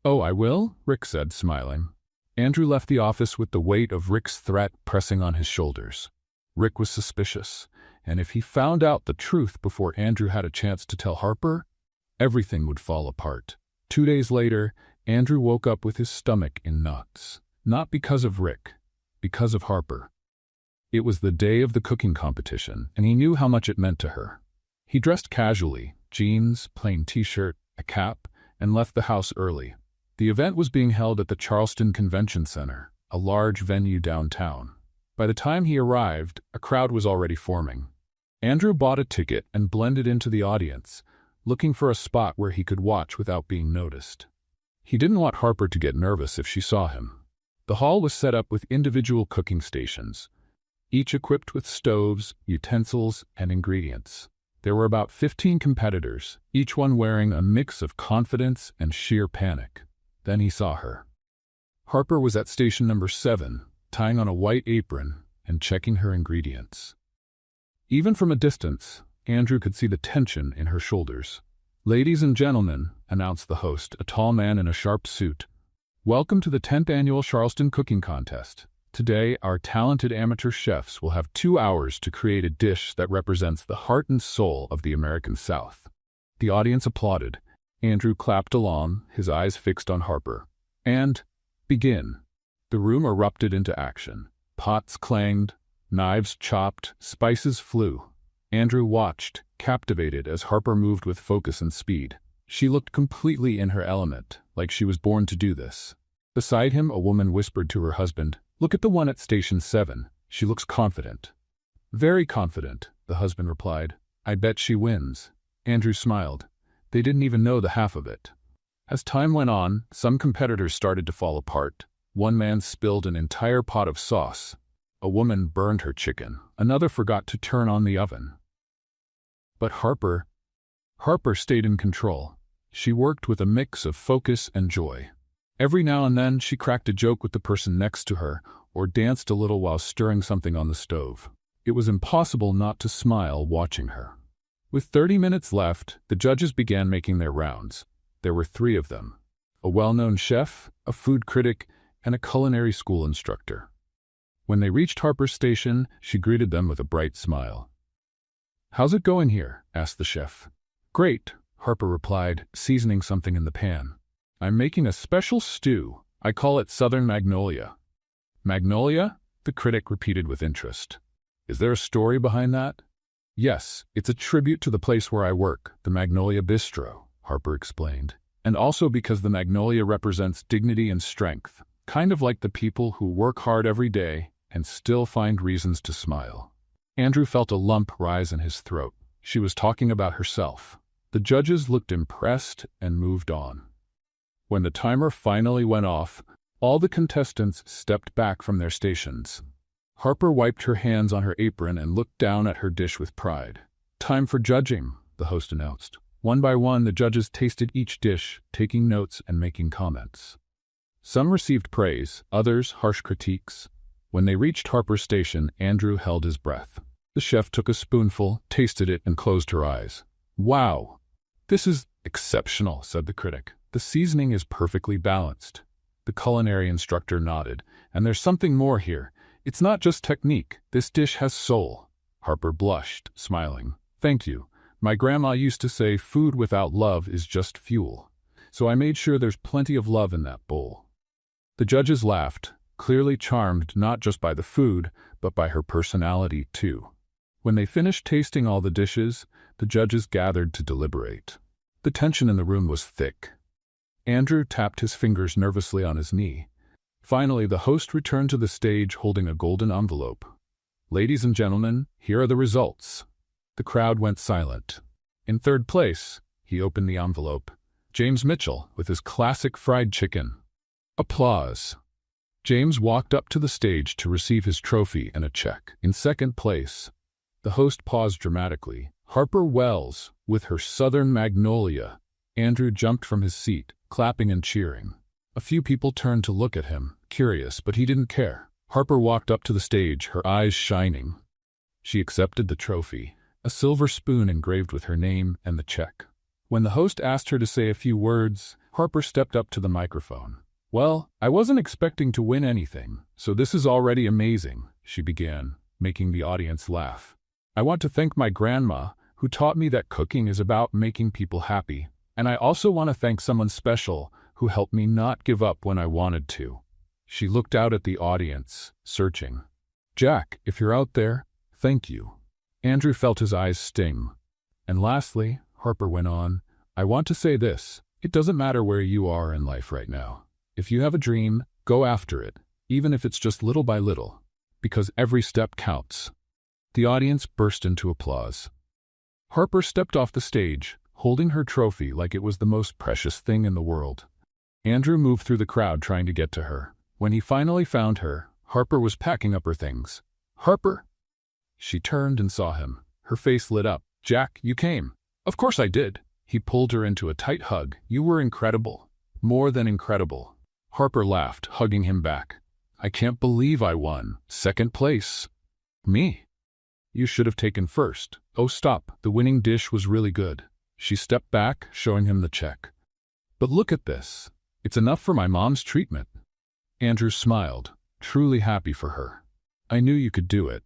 "Oh, I will?" Rick said, smiling. Andrew left the office with the weight of Rick's threat pressing on his shoulders. Rick was suspicious, and if he found out the truth before Andrew had a chance to tell Harper, everything would fall apart. 2 days later, Andrew woke up with his stomach in knots. Not because of Rick, because of Harper. It was the day of the cooking competition, and he knew how much it meant to her. He dressed casually, jeans, plain t-shirt, a cap, and left the house early. The event was being held at the Charleston Convention Center, a large venue downtown. By the time he arrived, a crowd was already forming. Andrew bought a ticket and blended into the audience, looking for a spot where he could watch without being noticed. He didn't want Harper to get nervous if she saw him. The hall was set up with individual cooking stations, each equipped with stoves, utensils, and ingredients. There were about 15 competitors, each one wearing a mix of confidence and sheer panic. Then he saw her. Harper was at station number 7, tying on a white apron and checking her ingredients. Even from a distance, Andrew could see the tension in her shoulders. "Ladies and gentlemen," announced the host, a tall man in a sharp suit, "welcome to the 10th Annual Charleston Cooking Contest. Today, our talented amateur chefs will have 2 hours to create a dish that represents the heart and soul of the American South." The audience applauded. Andrew clapped along, his eyes fixed on Harper. "And begin." The room erupted into action. Pots clanged, knives chopped, spices flew. Andrew watched, captivated as Harper moved with focus and speed. She looked completely in her element, like she was born to do this. Beside him, a woman whispered to her husband, "Look at the one at station 7. She looks confident." "Very confident," the husband replied. "I bet she wins." Andrew smiled. They didn't even know the half of it. As time went on, some competitors started to fall apart. One man spilled an entire pot of sauce. A woman burned her chicken. Another forgot to turn on the oven. But Harper stayed in control. She worked with a mix of focus and joy. Every now and then, she cracked a joke with the person next to her, or danced a little while stirring something on the stove. It was impossible not to smile watching her. With 30 minutes left, the judges began making their rounds. There were 3 of them: a well-known chef, a food critic, and a culinary school instructor. When they reached Harper's station, she greeted them with a bright smile. "How's it going here?" asked the chef. "Great," Harper replied, seasoning something in the pan. "I'm making a special stew. I call it Southern Magnolia." "Magnolia?" the critic repeated with interest. "Is there a story behind that?" "Yes, it's a tribute to the place where I work, the Magnolia Bistro," Harper explained. "And also because the magnolia represents dignity and strength, kind of like the people who work hard every day and still find reasons to smile." Andrew felt a lump rise in his throat. She was talking about herself. The judges looked impressed and moved on. When the timer finally went off, all the contestants stepped back from their stations. Harper wiped her hands on her apron and looked down at her dish with pride. "Time for judging," the host announced. One by one, the judges tasted each dish, taking notes and making comments. Some received praise, others harsh critiques. When they reached Harper's station, Andrew held his breath. The chef took a spoonful, tasted it, and closed her eyes. "Wow! This is exceptional," said the critic. "The seasoning is perfectly balanced." The culinary instructor nodded. "And there's something more here. It's not just technique. This dish has soul." Harper blushed, smiling. "Thank you. My grandma used to say food without love is just fuel. So I made sure there's plenty of love in that bowl." The judges laughed, clearly charmed not just by the food, but by her personality too. When they finished tasting all the dishes, the judges gathered to deliberate. The tension in the room was thick. Andrew tapped his fingers nervously on his knee. Finally, the host returned to the stage holding a golden envelope. "Ladies and gentlemen, here are the results." The crowd went silent. In 3rd place, he opened the envelope, James Mitchell with his classic fried chicken. Applause. James walked up to the stage to receive his trophy and a check. In 2nd place, the host paused dramatically. Harper Wells with her Southern Magnolia. Andrew jumped from his seat, clapping and cheering. A few people turned to look at him, curious, but he didn't care. Harper walked up to the stage, her eyes shining. She accepted the trophy, a silver spoon engraved with her name and the check. When the host asked her to say a few words, Harper stepped up to the microphone. "Well, I wasn't expecting to win anything, so this is already amazing," she began, making the audience laugh. "I want to thank my grandma, who taught me that cooking is about making people happy, and I also want to thank someone special who helped me not give up when I wanted to." She looked out at the audience, searching. Jack, if you're out there, thank you. Andrew felt his eyes sting. And lastly, Harper went on, I want to say this. It doesn't matter where you are in life right now. If you have a dream, go after it, even if it's just little by little, because every step counts. The audience burst into applause. Harper stepped off the stage, holding her trophy like it was the most precious thing in the world. Andrew moved through the crowd trying to get to her. When he finally found her, Harper was packing up her things. Harper? She turned and saw him. Her face lit up. Jack, you came. Of course I did. He pulled her into a tight hug. You were incredible. More than incredible. Harper laughed, hugging him back. I can't believe I won. Second place. Me? You should have taken first. Oh, stop. The winning dish was really good. She stepped back, showing him the check. But look at this. It's enough for my mom's treatment. Andrew smiled, truly happy for her. I knew you could do it.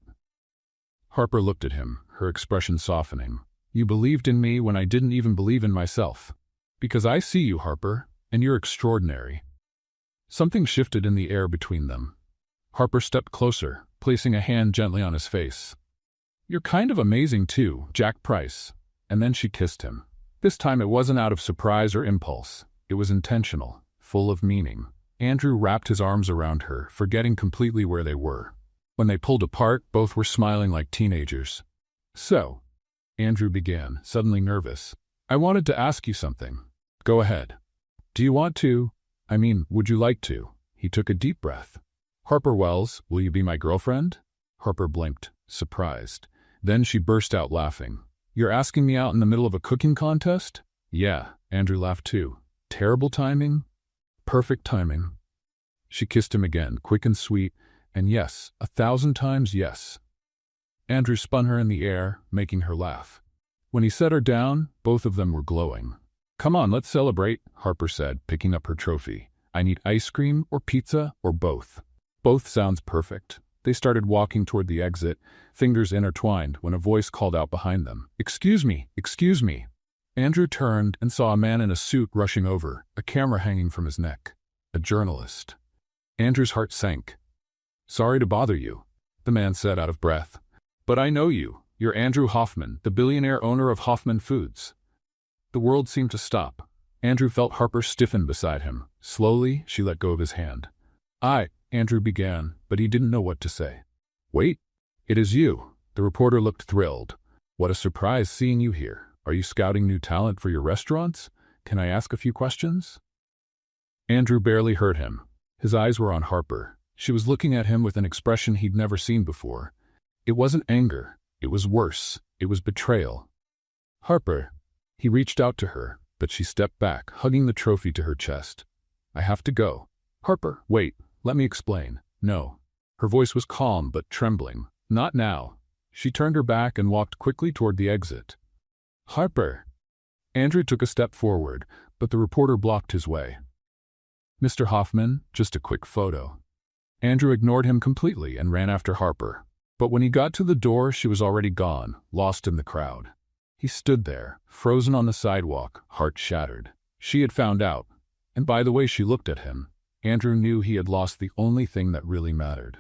Harper looked at him, her expression softening. You believed in me when I didn't even believe in myself. Because I see you, Harper, and you're extraordinary. Something shifted in the air between them. Harper stepped closer, placing a hand gently on his face. You're kind of amazing too, Jack Price. And then she kissed him. This time it wasn't out of surprise or impulse. It was intentional, full of meaning. Andrew wrapped his arms around her, forgetting completely where they were. When they pulled apart, both were smiling like teenagers. So, Andrew began, suddenly nervous. I wanted to ask you something. Go ahead. Do you want to? Would you like to? He took a deep breath. Harper Wells, will you be my girlfriend? Harper blinked, surprised. Then she burst out laughing. You're asking me out in the middle of a cooking contest? Yeah, Andrew laughed too. Terrible timing? Perfect timing. She kissed him again, quick and sweet, and yes, 1,000 times yes. Andrew spun her in the air, making her laugh. When he set her down, both of them were glowing. Come on, let's celebrate, Harper said, picking up her trophy. I need ice cream or pizza or both. Both sounds perfect. They started walking toward the exit, fingers intertwined, when a voice called out behind them. Excuse me, excuse me. Andrew turned and saw a man in a suit rushing over, a camera hanging from his neck. A journalist. Andrew's heart sank. Sorry to bother you, the man said out of breath. But I know you. You're Andrew Hoffman, the billionaire owner of Hoffman Foods. The world seemed to stop. Andrew felt Harper stiffen beside him. Slowly, she let go of his hand. Andrew began, but he didn't know what to say. Wait, it is you. The reporter looked thrilled. What a surprise seeing you here. Are you scouting new talent for your restaurants? Can I ask a few questions? Andrew barely heard him. His eyes were on Harper. She was looking at him with an expression he'd never seen before. It wasn't anger. It was worse. It was betrayal. Harper. He reached out to her, but she stepped back, hugging the trophy to her chest. I have to go. Harper, wait. Let me explain. No. Her voice was calm but trembling. Not now. She turned her back and walked quickly toward the exit. Harper. Andrew took a step forward, but the reporter blocked his way. Mr. Hoffman, just a quick photo. Andrew ignored him completely and ran after Harper. But when he got to the door, she was already gone, lost in the crowd. He stood there, frozen on the sidewalk, heart shattered. She had found out, and by the way she looked at him, Andrew knew he had lost the only thing that really mattered.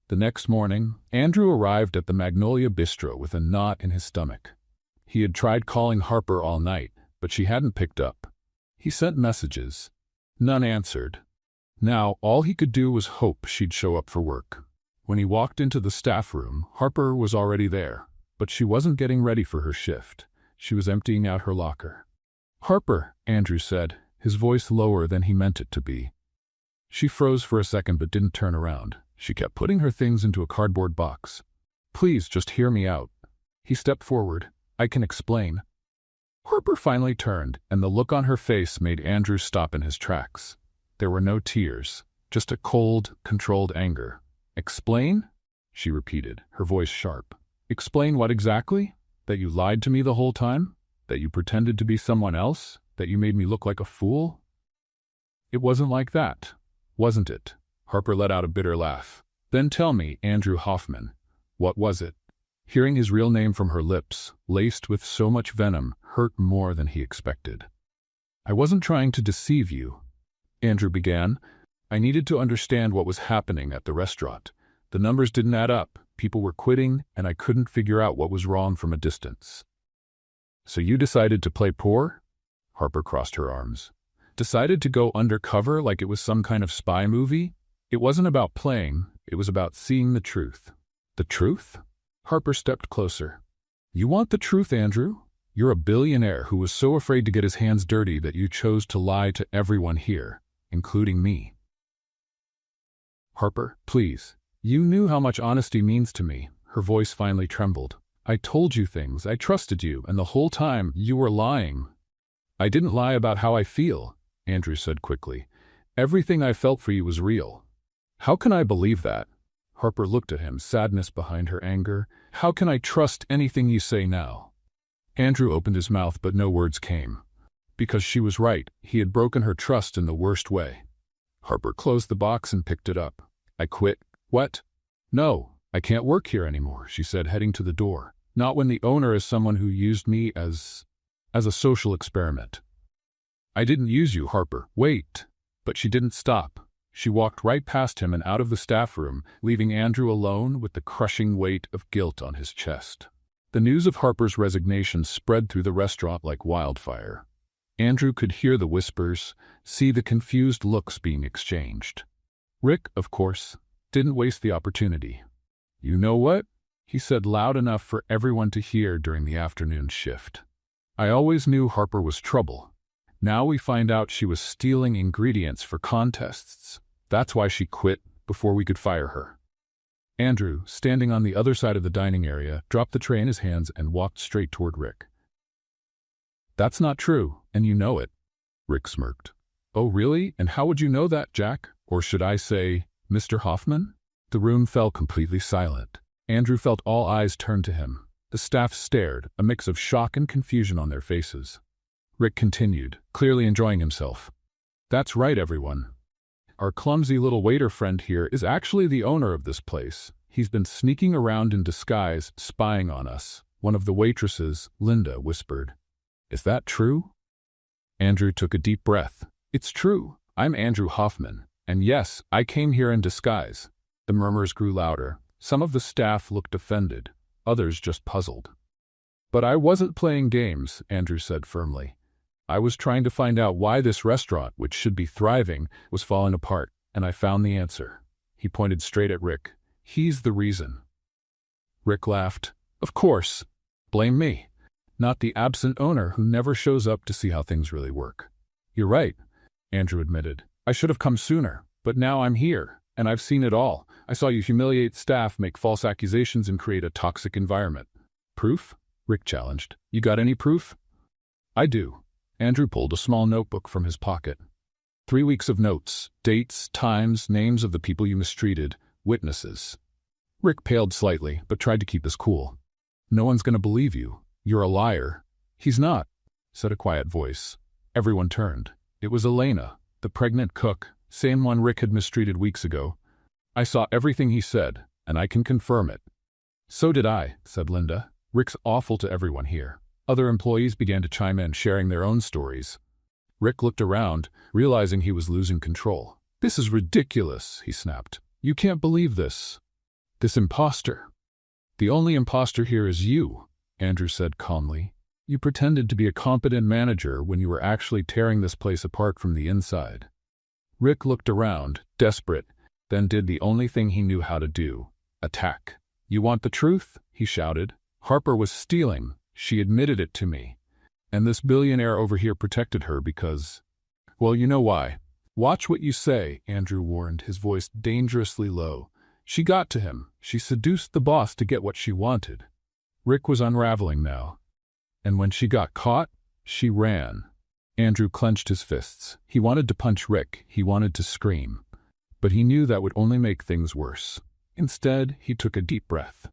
The next morning, Andrew arrived at the Magnolia Bistro with a knot in his stomach. He had tried calling Harper all night, but she hadn't picked up. He sent messages. None answered. Now, all he could do was hope she'd show up for work. When he walked into the staff room, Harper was already there, but she wasn't getting ready for her shift. She was emptying out her locker. Harper, Andrew said, his voice lower than he meant it to be. She froze for a second but didn't turn around. She kept putting her things into a cardboard box. Please, just hear me out. He stepped forward. I can explain. Harper finally turned, and the look on her face made Andrew stop in his tracks. There were no tears, just a cold, controlled anger. Explain? She repeated, her voice sharp. Explain what exactly? That you lied to me the whole time? That you pretended to be someone else? That you made me look like a fool? It wasn't like that, wasn't it? Harper let out a bitter laugh. Then tell me, Andrew Hoffman, what was it? Hearing his real name from her lips, laced with so much venom, hurt more than he expected. I wasn't trying to deceive you, Andrew began. I needed to understand what was happening at the restaurant. The numbers didn't add up. People were quitting, and I couldn't figure out what was wrong from a distance. So you decided to play poor? Harper crossed her arms. Decided to go undercover like it was some kind of spy movie? It wasn't about playing, it was about seeing the truth. The truth? Harper stepped closer. You want the truth, Andrew? You're a billionaire who was so afraid to get his hands dirty that you chose to lie to everyone here, including me. Harper, please. You knew how much honesty means to me. Her voice finally trembled. I told you things, I trusted you, and the whole time you were lying. I didn't lie about how I feel, Andrew said quickly. Everything I felt for you was real. How can I believe that? Harper looked at him, sadness behind her anger. How can I trust anything you say now? Andrew opened his mouth, but no words came. Because she was right, he had broken her trust in the worst way. Harper closed the box and picked it up. I quit. What? No, I can't work here anymore, she said, heading to the door. Not when the owner is someone who used me as a social experiment. I didn't use you, Harper. Wait. But she didn't stop. She walked right past him and out of the staff room, leaving Andrew alone with the crushing weight of guilt on his chest. The news of Harper's resignation spread through the restaurant like wildfire. Andrew could hear the whispers, see the confused looks being exchanged. Rick, of course, didn't waste the opportunity. You know what? He said loud enough for everyone to hear during the afternoon shift. I always knew Harper was trouble. Now we find out she was stealing ingredients for contests. That's why she quit before we could fire her. Andrew, standing on the other side of the dining area, dropped the tray in his hands and walked straight toward Rick. That's not true, and you know it. Rick smirked. Oh, really? And how would you know that, Jack? Or should I say, Mr. Hoffman? The room fell completely silent. Andrew felt all eyes turn to him. The staff stared, a mix of shock and confusion on their faces. Rick continued, clearly enjoying himself. That's right, everyone. Our clumsy little waiter friend here is actually the owner of this place. He's been sneaking around in disguise, spying on us. One of the waitresses, Linda, whispered. Is that true? Andrew took a deep breath. It's true. I'm Andrew Hoffman. And yes, I came here in disguise. The murmurs grew louder. Some of the staff looked offended, others just puzzled. But I wasn't playing games, Andrew said firmly. I was trying to find out why this restaurant, which should be thriving, was falling apart, and I found the answer. He pointed straight at Rick. He's the reason. Rick laughed. Of course. Blame me. Not the absent owner who never shows up to see how things really work. You're right, Andrew admitted. I should have come sooner, but now I'm here, and I've seen it all. I saw you humiliate staff, make false accusations, and create a toxic environment. Proof? Rick challenged. You got any proof? I do. Andrew pulled a small notebook from his pocket. 3 weeks of notes, dates, times, names of the people you mistreated, witnesses. Rick paled slightly, but tried to keep his cool. No one's going to believe you. You're a liar. He's not, said a quiet voice. Everyone turned. It was Elena, the pregnant cook, same one Rick had mistreated weeks ago. I saw everything he said, and I can confirm it. So did I, said Linda. Rick's awful to everyone here. Other employees began to chime in, sharing their own stories. Rick looked around, realizing he was losing control. This is ridiculous, he snapped. You can't believe this. This imposter. The only imposter here is you, Andrew said calmly. You pretended to be a competent manager when you were actually tearing this place apart from the inside. Rick looked around, desperate, then did the only thing he knew how to do, attack. You want the truth? He shouted. Harper was stealing. She admitted it to me. And this billionaire over here protected her because... Well, you know why. Watch what you say, Andrew warned, his voice dangerously low. She got to him. She seduced the boss to get what she wanted. Rick was unraveling now. And when she got caught, she ran. Andrew clenched his fists. He wanted to punch Rick. He wanted to scream. But he knew that would only make things worse. Instead, he took a deep breath.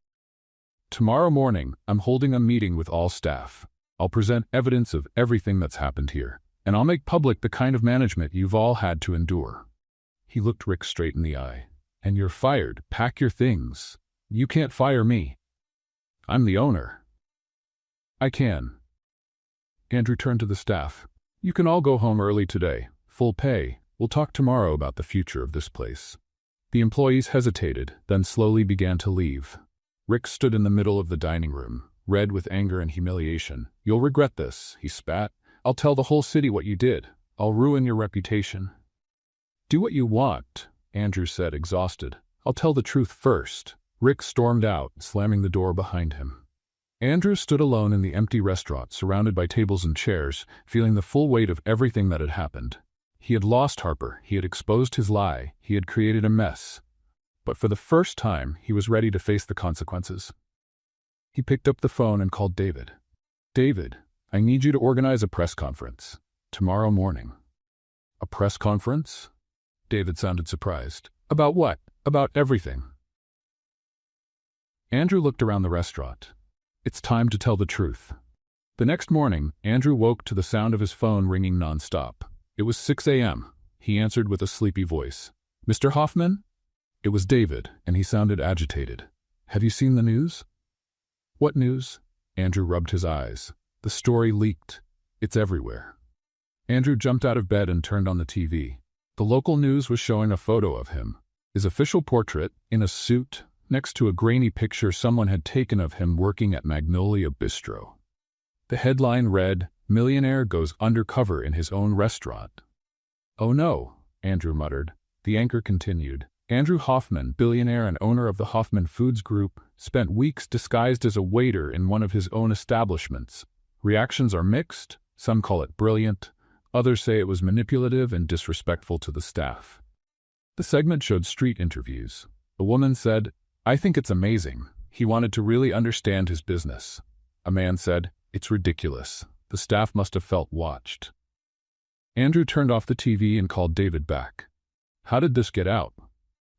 Tomorrow morning, I'm holding a meeting with all staff. I'll present evidence of everything that's happened here, and I'll make public the kind of management you've all had to endure. He looked Rick straight in the eye. And you're fired. Pack your things. You can't fire me. I'm the owner. I can. Andrew turned to the staff. You can all go home early today. Full pay. We'll talk tomorrow about the future of this place. The employees hesitated, then slowly began to leave. Rick stood in the middle of the dining room, red with anger and humiliation. "You'll regret this," he spat. "I'll tell the whole city what you did. I'll ruin your reputation." "Do what you want," Andrew said, exhausted. "I'll tell the truth first." Rick stormed out, slamming the door behind him. Andrew stood alone in the empty restaurant, surrounded by tables and chairs, feeling the full weight of everything that had happened. He had lost Harper, he had exposed his lie, he had created a mess. But for the first time, he was ready to face the consequences. He picked up the phone and called David. "David, I need you to organize a press conference. Tomorrow morning." "A press conference?" David sounded surprised. "About what?" "About everything." Andrew looked around the restaurant. "It's time to tell the truth." The next morning, Andrew woke to the sound of his phone ringing nonstop. It was 6 a.m. He answered with a sleepy voice. "Mr. Hoffman?" It was David, and he sounded agitated. "Have you seen the news?" "What news?" Andrew rubbed his eyes. "The story leaked. It's everywhere." Andrew jumped out of bed and turned on the TV. The local news was showing a photo of him. His official portrait, in a suit, next to a grainy picture someone had taken of him working at Magnolia Bistro. The headline read, "Millionaire goes undercover in his own restaurant." "Oh no," Andrew muttered. The anchor continued. "Andrew Hoffman, billionaire and owner of the Hoffman Foods Group, spent weeks disguised as a waiter in one of his own establishments. Reactions are mixed. Some call it brilliant. Others say it was manipulative and disrespectful to the staff." The segment showed street interviews. A woman said, "I think it's amazing. He wanted to really understand his business." A man said, "It's ridiculous. The staff must have felt watched." Andrew turned off the TV and called David back. "How did this get out?"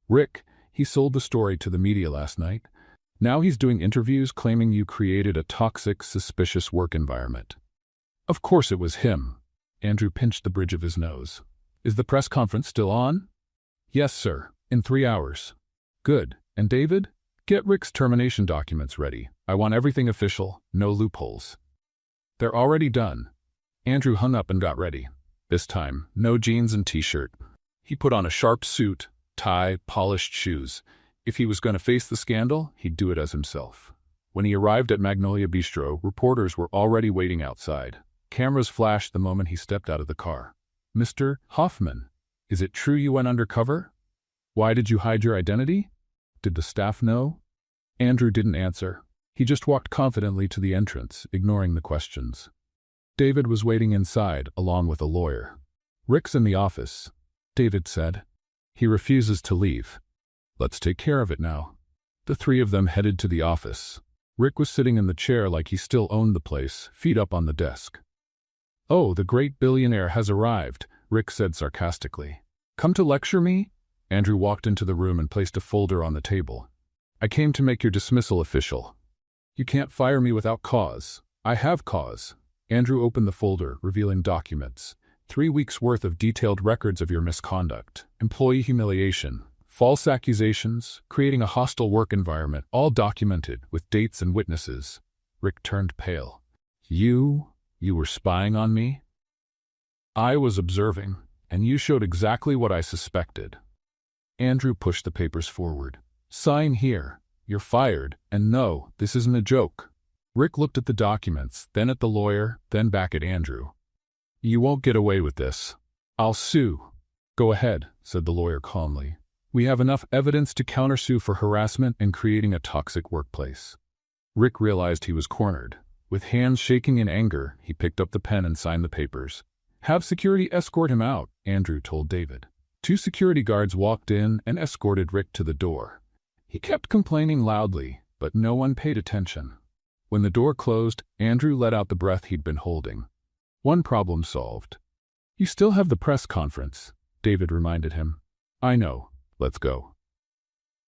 "Rick, he sold the story to the media last night. Now he's doing interviews claiming you created a toxic, suspicious work environment." "Of course it was him." Andrew pinched the bridge of his nose. "Is the press conference still on?" "Yes, sir. In 3 hours." "Good. And David? Get Rick's termination documents ready. I want everything official, no loopholes." "They're already done." Andrew hung up and got ready. This time, no jeans and t-shirt. He put on a sharp suit, tie, polished shoes. If he was going to face the scandal, he'd do it as himself. When he arrived at Magnolia Bistro, reporters were already waiting outside. Cameras flashed the moment he stepped out of the car. "Mr. Hoffman, is it true you went undercover? Why did you hide your identity? Did the staff know?" Andrew didn't answer. He just walked confidently to the entrance, ignoring the questions. David was waiting inside, along with a lawyer. "Rick's in the office," David said. "He refuses to leave. Let's take care of it now." The three of them headed to the office. Rick was sitting in the chair like he still owned the place, feet up on the desk. "Oh, the great billionaire has arrived," Rick said sarcastically. "Come to lecture me?" Andrew walked into the room and placed a folder on the table. "I came to make your dismissal official." "You can't fire me without cause." "I have cause." Andrew opened the folder, revealing documents. 3 weeks' worth of detailed records of your misconduct, employee humiliation, false accusations, creating a hostile work environment, all documented with dates and witnesses. Rick turned pale. You were spying on me?" "I was observing, and you showed exactly what I suspected." Andrew pushed the papers forward. "Sign here. You're fired, and no, this isn't a joke." Rick looked at the documents, then at the lawyer, then back at Andrew. "You won't get away with this. I'll sue." "Go ahead," said the lawyer calmly. "We have enough evidence to countersue for harassment and creating a toxic workplace." Rick realized he was cornered. With hands shaking in anger, he picked up the pen and signed the papers. "Have security escort him out," Andrew told David. 2 security guards walked in and escorted Rick to the door. He kept complaining loudly, but no one paid attention. When the door closed, Andrew let out the breath he'd been holding. One problem solved. "You still have the press conference," David reminded him. "I know. Let's go."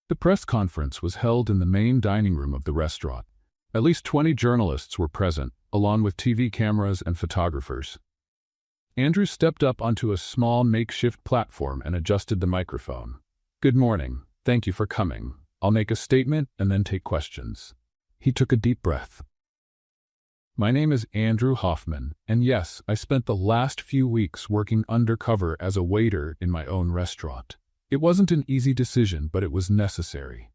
The press conference was held in the main dining room of the restaurant. At least 20 journalists were present, along with TV cameras and photographers. Andrew stepped up onto a small makeshift platform and adjusted the microphone. "Good morning. Thank you for coming. I'll make a statement and then take questions." He took a deep breath. "My name is Andrew Hoffman, and yes, I spent the last few weeks working undercover as a waiter in my own restaurant. It wasn't an easy decision, but it was necessary.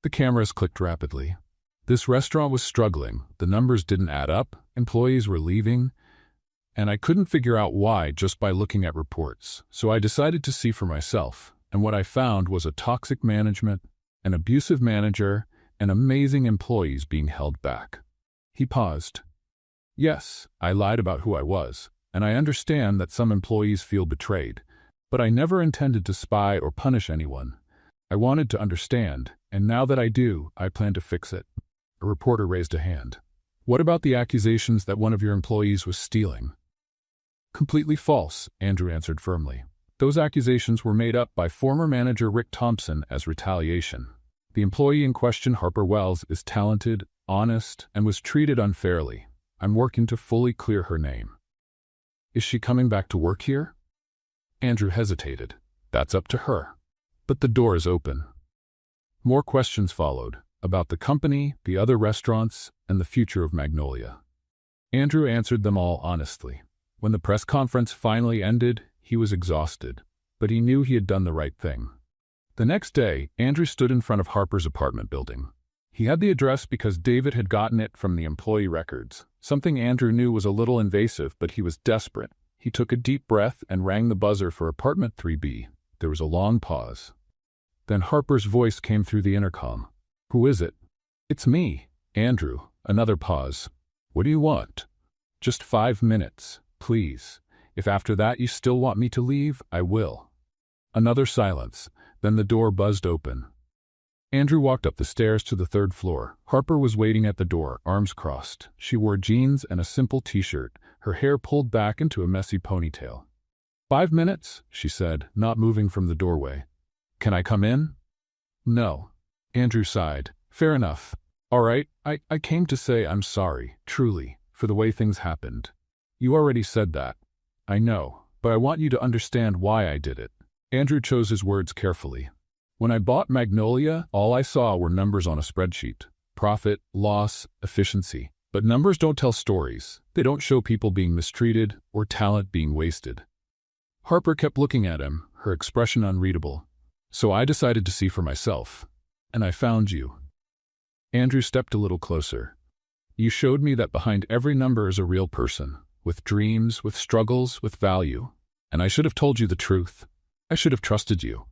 The cameras clicked rapidly. This restaurant was struggling, the numbers didn't add up, employees were leaving, and I couldn't figure out why just by looking at reports. So I decided to see for myself, and what I found was a toxic management, an abusive manager, and amazing employees being held back. He paused. Yes, I lied about who I was, and I understand that some employees feel betrayed, but I never intended to spy or punish anyone. I wanted to understand, and now that I do, I plan to fix it. A reporter raised a hand. What about the accusations that one of your employees was stealing? Completely false, Andrew answered firmly. Those accusations were made up by former manager Rick Thompson as retaliation. The employee in question, Harper Wells, is talented, honest, and was treated unfairly. I'm working to fully clear her name. Is she coming back to work here? Andrew hesitated. That's up to her. But the door is open. More questions followed, about the company, the other restaurants, and the future of Magnolia. Andrew answered them all honestly. When the press conference finally ended, he was exhausted, but he knew he had done the right thing. The next day, Andrew stood in front of Harper's apartment building. He had the address because David had gotten it from the employee records. Something Andrew knew was a little invasive, but he was desperate. He took a deep breath and rang the buzzer for apartment 3B. There was a long pause. Then Harper's voice came through the intercom. Who is it? It's me, Andrew. Another pause. What do you want? Just 5 minutes, please. If after that you still want me to leave, I will. Another silence. Then the door buzzed open. Andrew walked up the stairs to the 3rd floor. Harper was waiting at the door, arms crossed. She wore jeans and a simple t-shirt, her hair pulled back into a messy ponytail. 5 minutes, she said, not moving from the doorway. Can I come in? No. Andrew sighed. Fair enough. All right, I came to say I'm sorry, truly, for the way things happened. You already said that. I know, but I want you to understand why I did it. Andrew chose his words carefully. When I bought Magnolia, all I saw were numbers on a spreadsheet. Profit, loss, efficiency. But numbers don't tell stories. They don't show people being mistreated or talent being wasted. Harper kept looking at him, her expression unreadable. So I decided to see for myself. And I found you. Andrew stepped a little closer. You showed me that behind every number is a real person, with dreams, with struggles, with value. And I should have told you the truth. I should have trusted you.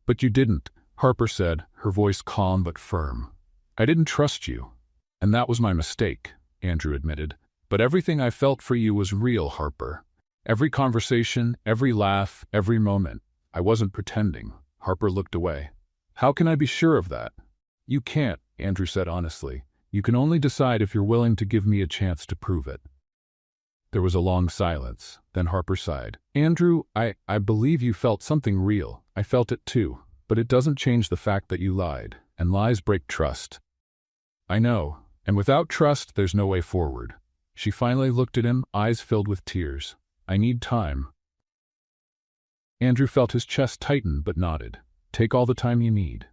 But you didn't, Harper said, her voice calm but firm. I didn't trust you. And that was my mistake, Andrew admitted. But everything I felt for you was real, Harper. Every conversation, every laugh, every moment. I wasn't pretending. Harper looked away. How can I be sure of that? You can't, Andrew said honestly. You can only decide if you're willing to give me a chance to prove it. There was a long silence. Then Harper sighed. Andrew, I believe you felt something real. I felt it too. But it doesn't change the fact that you lied. And lies break trust. I know. And without trust, there's no way forward. She finally looked at him, eyes filled with tears. I need time. Andrew felt his chest tighten but nodded. Take all the time you need.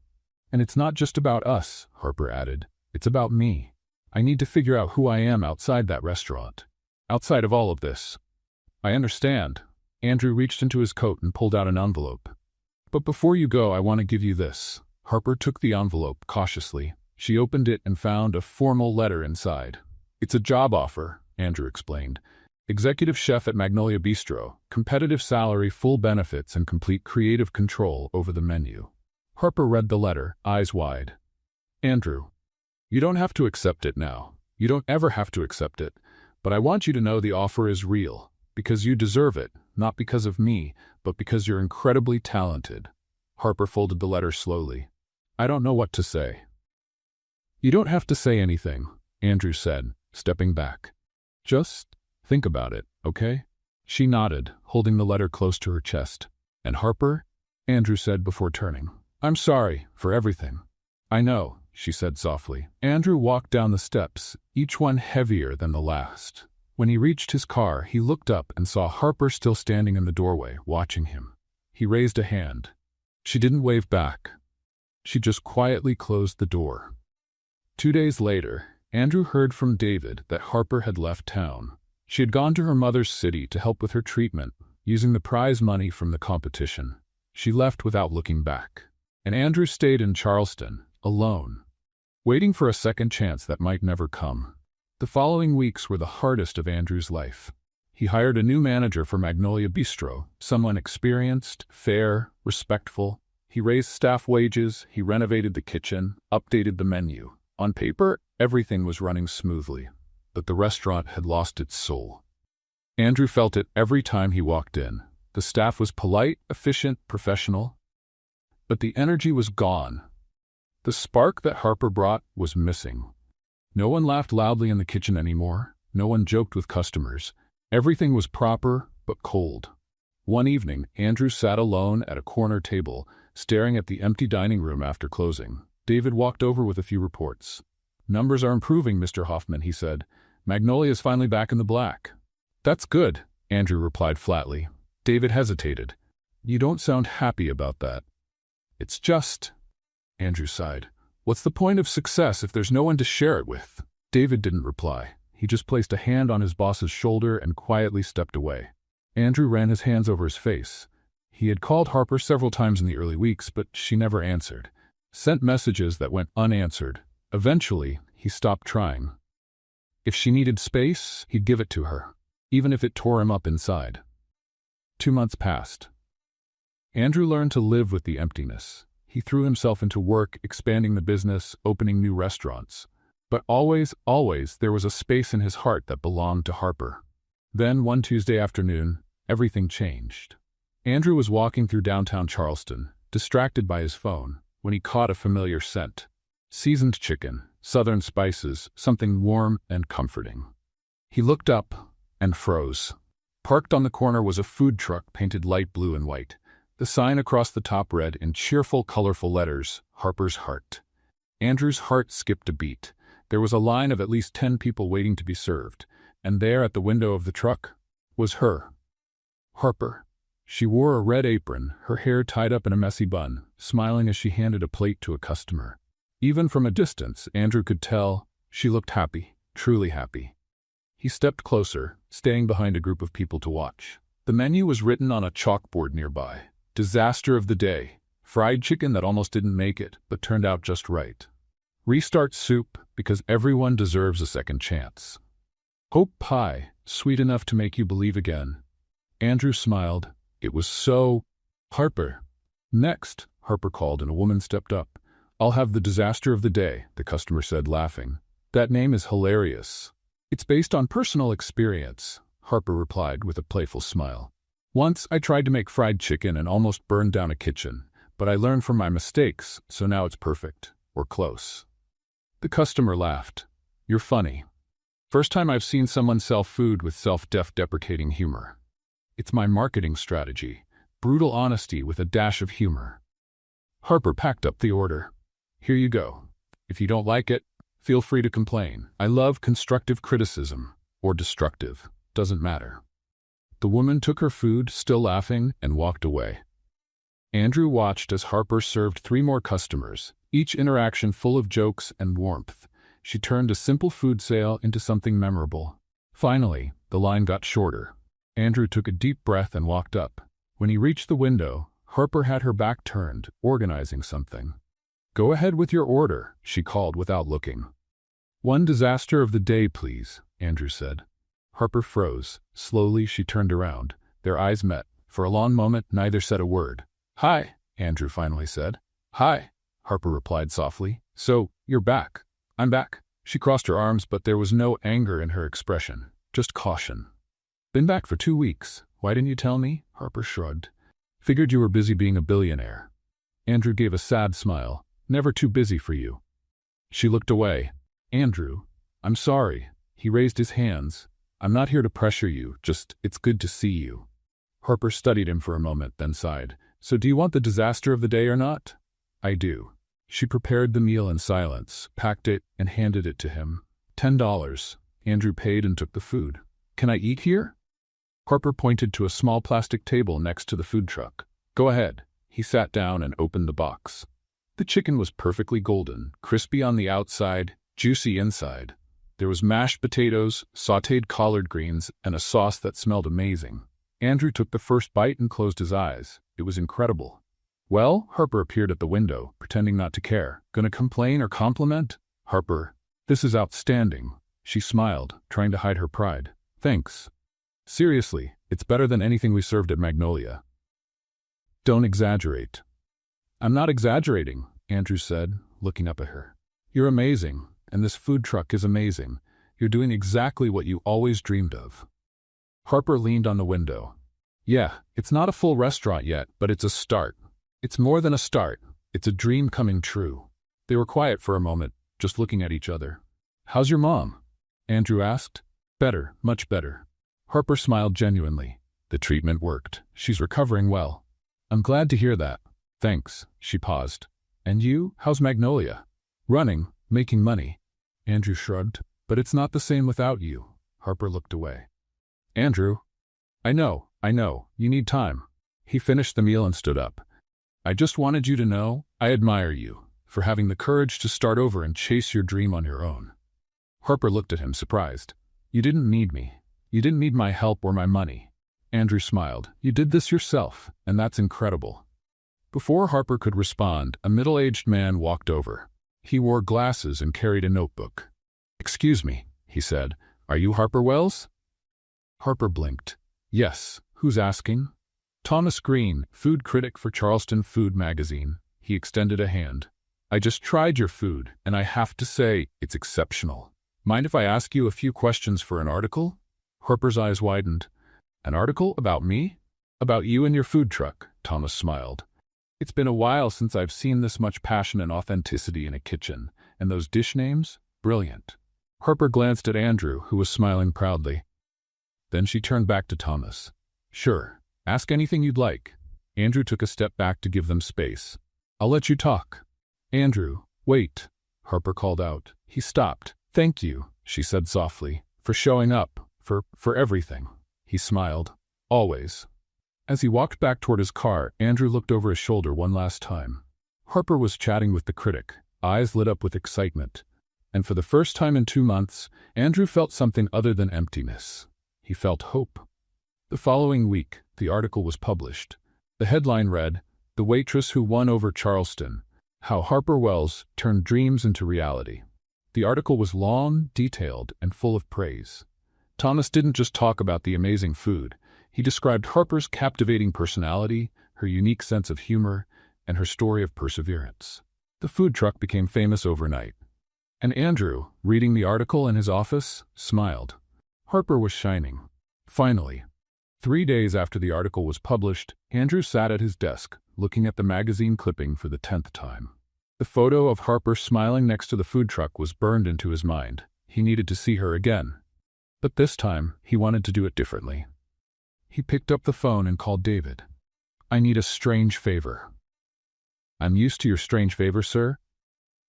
And it's not just about us, Harper added. It's about me. I need to figure out who I am outside that restaurant. Outside of all of this. I understand. Andrew reached into his coat and pulled out an envelope. But before you go, I want to give you this. Harper took the envelope cautiously. She opened it and found a formal letter inside. It's a job offer, Andrew explained. Executive chef at Magnolia Bistro, competitive salary, full benefits, and complete creative control over the menu. Harper read the letter, eyes wide. Andrew, you don't have to accept it now. You don't ever have to accept it. But I want you to know the offer is real, because you deserve it, not because of me, but because you're incredibly talented. Harper folded the letter slowly. I don't know what to say. You don't have to say anything, Andrew said, stepping back. Just think about it, okay? She nodded, holding the letter close to her chest. And Harper? Andrew said before turning. I'm sorry for everything. I know, she said softly. Andrew walked down the steps, each one heavier than the last. When he reached his car, he looked up and saw Harper still standing in the doorway, watching him. He raised a hand. She didn't wave back. She just quietly closed the door. 2 days later, Andrew heard from David that Harper had left town. She had gone to her mother's city to help with her treatment, using the prize money from the competition. She left without looking back. And Andrew stayed in Charleston, alone, waiting for a second chance that might never come. The following weeks were the hardest of Andrew's life. He hired a new manager for Magnolia Bistro, someone experienced, fair, respectful. He raised staff wages, he renovated the kitchen, updated the menu. On paper, everything was running smoothly, but the restaurant had lost its soul. Andrew felt it every time he walked in. The staff was polite, efficient, professional, but the energy was gone. The spark that Harper brought was missing. No one laughed loudly in the kitchen anymore. No one joked with customers. Everything was proper, but cold. One evening, Andrew sat alone at a corner table, staring at the empty dining room after closing. David walked over with a few reports. "Numbers are improving, Mr. Hoffman," he said. "Magnolia's finally back in the black." "That's good," Andrew replied flatly. David hesitated. "You don't sound happy about that." "It's just," Andrew sighed. "What's the point of success if there's no one to share it with?" David didn't reply. He just placed a hand on his boss's shoulder and quietly stepped away. Andrew ran his hands over his face. He had called Harper several times in the early weeks, but she never answered. Sent messages that went unanswered. Eventually, he stopped trying. If she needed space, he'd give it to her, even if it tore him up inside. 2 months passed. Andrew learned to live with the emptiness. He threw himself into work, expanding the business, opening new restaurants. But always, there was a space in his heart that belonged to Harper. Then, one Tuesday afternoon, everything changed. Andrew was walking through downtown Charleston, distracted by his phone, when he caught a familiar scent. Seasoned chicken, southern spices, something warm and comforting. He looked up and froze. Parked on the corner was a food truck painted light blue and white. The sign across the top read in cheerful, colorful letters, "Harper's Heart." Andrew's heart skipped a beat. There was a line of at least 10 people waiting to be served, and there at the window of the truck was her. Harper. She wore a red apron, her hair tied up in a messy bun, smiling as she handed a plate to a customer. Even from a distance, Andrew could tell she looked happy, truly happy. He stepped closer, staying behind a group of people to watch. The menu was written on a chalkboard nearby. Disaster of the day. Fried chicken that almost didn't make it, but turned out just right. Restart soup, because everyone deserves a second chance. Hope pie, sweet enough to make you believe again. Andrew smiled. It was so... Harper. Next, Harper called and a woman stepped up. "I'll have the disaster of the day," the customer said, laughing. "That name is hilarious." "It's based on personal experience," Harper replied with a playful smile. "Once I tried to make fried chicken and almost burned down a kitchen, but I learned from my mistakes, so now it's perfect, or close." The customer laughed. "You're funny. First time I've seen someone sell food with self-deprecating humor. It's my marketing strategy, brutal honesty with a dash of humor." Harper packed up the order. "Here you go. If you don't like it, feel free to complain. I love constructive criticism, or destructive, doesn't matter." The woman took her food, still laughing, and walked away. Andrew watched as Harper served 3 more customers, each interaction full of jokes and warmth. She turned a simple food sale into something memorable. Finally, the line got shorter. Andrew took a deep breath and walked up. When he reached the window, Harper had her back turned, organizing something. "Go ahead with your order," she called without looking. "One disaster of the day, please," Andrew said. Harper froze. Slowly, she turned around. Their eyes met. For a long moment, neither said a word. "Hi," Andrew finally said. "Hi," Harper replied softly. "So, you're back." "I'm back." She crossed her arms, but there was no anger in her expression, just caution. "Been back for 2 weeks. Why didn't you tell me?" Harper shrugged. "Figured you were busy being a billionaire." Andrew gave a sad smile. "Never too busy for you." She looked away. "Andrew, I'm sorry." He raised his hands. "I'm not here to pressure you, just, it's good to see you." Harper studied him for a moment, then sighed. "So do you want the disaster of the day or not?" "I do." She prepared the meal in silence, packed it, and handed it to him. $10. Andrew paid and took the food. "Can I eat here?" Harper pointed to a small plastic table next to the food truck. "Go ahead." He sat down and opened the box. The chicken was perfectly golden, crispy on the outside, juicy inside. There was mashed potatoes, sautéed collard greens, and a sauce that smelled amazing. Andrew took the first bite and closed his eyes. It was incredible. Well, Harper appeared at the window, pretending not to care. Gonna complain or compliment? Harper, this is outstanding. She smiled, trying to hide her pride. Thanks. Seriously, it's better than anything we served at Magnolia. Don't exaggerate. I'm not exaggerating, Andrew said, looking up at her. You're amazing, and this food truck is amazing. You're doing exactly what you always dreamed of. Harper leaned on the window. Yeah, it's not a full restaurant yet, but it's a start. It's more than a start. It's a dream coming true. They were quiet for a moment, just looking at each other. How's your mom? Andrew asked. Better, much better. Harper smiled genuinely. The treatment worked. She's recovering well. I'm glad to hear that. Thanks. She paused. And you? How's Magnolia? Running, making money. Andrew shrugged. But it's not the same without you. Harper looked away. Andrew. I know. You need time. He finished the meal and stood up. I just wanted you to know, I admire you for having the courage to start over and chase your dream on your own. Harper looked at him, surprised. You didn't need me. You didn't need my help or my money. Andrew smiled. You did this yourself, and that's incredible. Before Harper could respond, a middle-aged man walked over. He wore glasses and carried a notebook. Excuse me, he said. Are you Harper Wells? Harper blinked. Yes. Who's asking? Thomas Green, food critic for Charleston Food magazine. He extended a hand. I just tried your food, and I have to say, it's exceptional. Mind if I ask you a few questions for an article? Harper's eyes widened. An article about me? About you and your food truck, Thomas smiled. It's been a while since I've seen this much passion and authenticity in a kitchen, and those dish names? Brilliant. Harper glanced at Andrew, who was smiling proudly. Then she turned back to Thomas. Sure, ask anything you'd like. Andrew took a step back to give them space. I'll let you talk. Andrew, wait, Harper called out. He stopped. Thank you, she said softly, for showing up, for everything. He smiled. Always. As he walked back toward his car, Andrew looked over his shoulder one last time. Harper was chatting with the critic, eyes lit up with excitement. And for the first time in 2 months, Andrew felt something other than emptiness. He felt hope. The following week, the article was published. The headline read, The Waitress Who Won Over Charleston, How Harper Wells Turned Dreams into Reality. The article was long, detailed, and full of praise. Thomas didn't just talk about the amazing food. He described Harper's captivating personality, her unique sense of humor, and her story of perseverance. The food truck became famous overnight. And Andrew, reading the article in his office, smiled. Harper was shining. Finally. 3 days after the article was published, Andrew sat at his desk, looking at the magazine clipping for the 10th time. The photo of Harper smiling next to the food truck was burned into his mind. He needed to see her again. But this time, he wanted to do it differently. He picked up the phone and called David. I need a strange favor. I'm used to your strange favor, sir.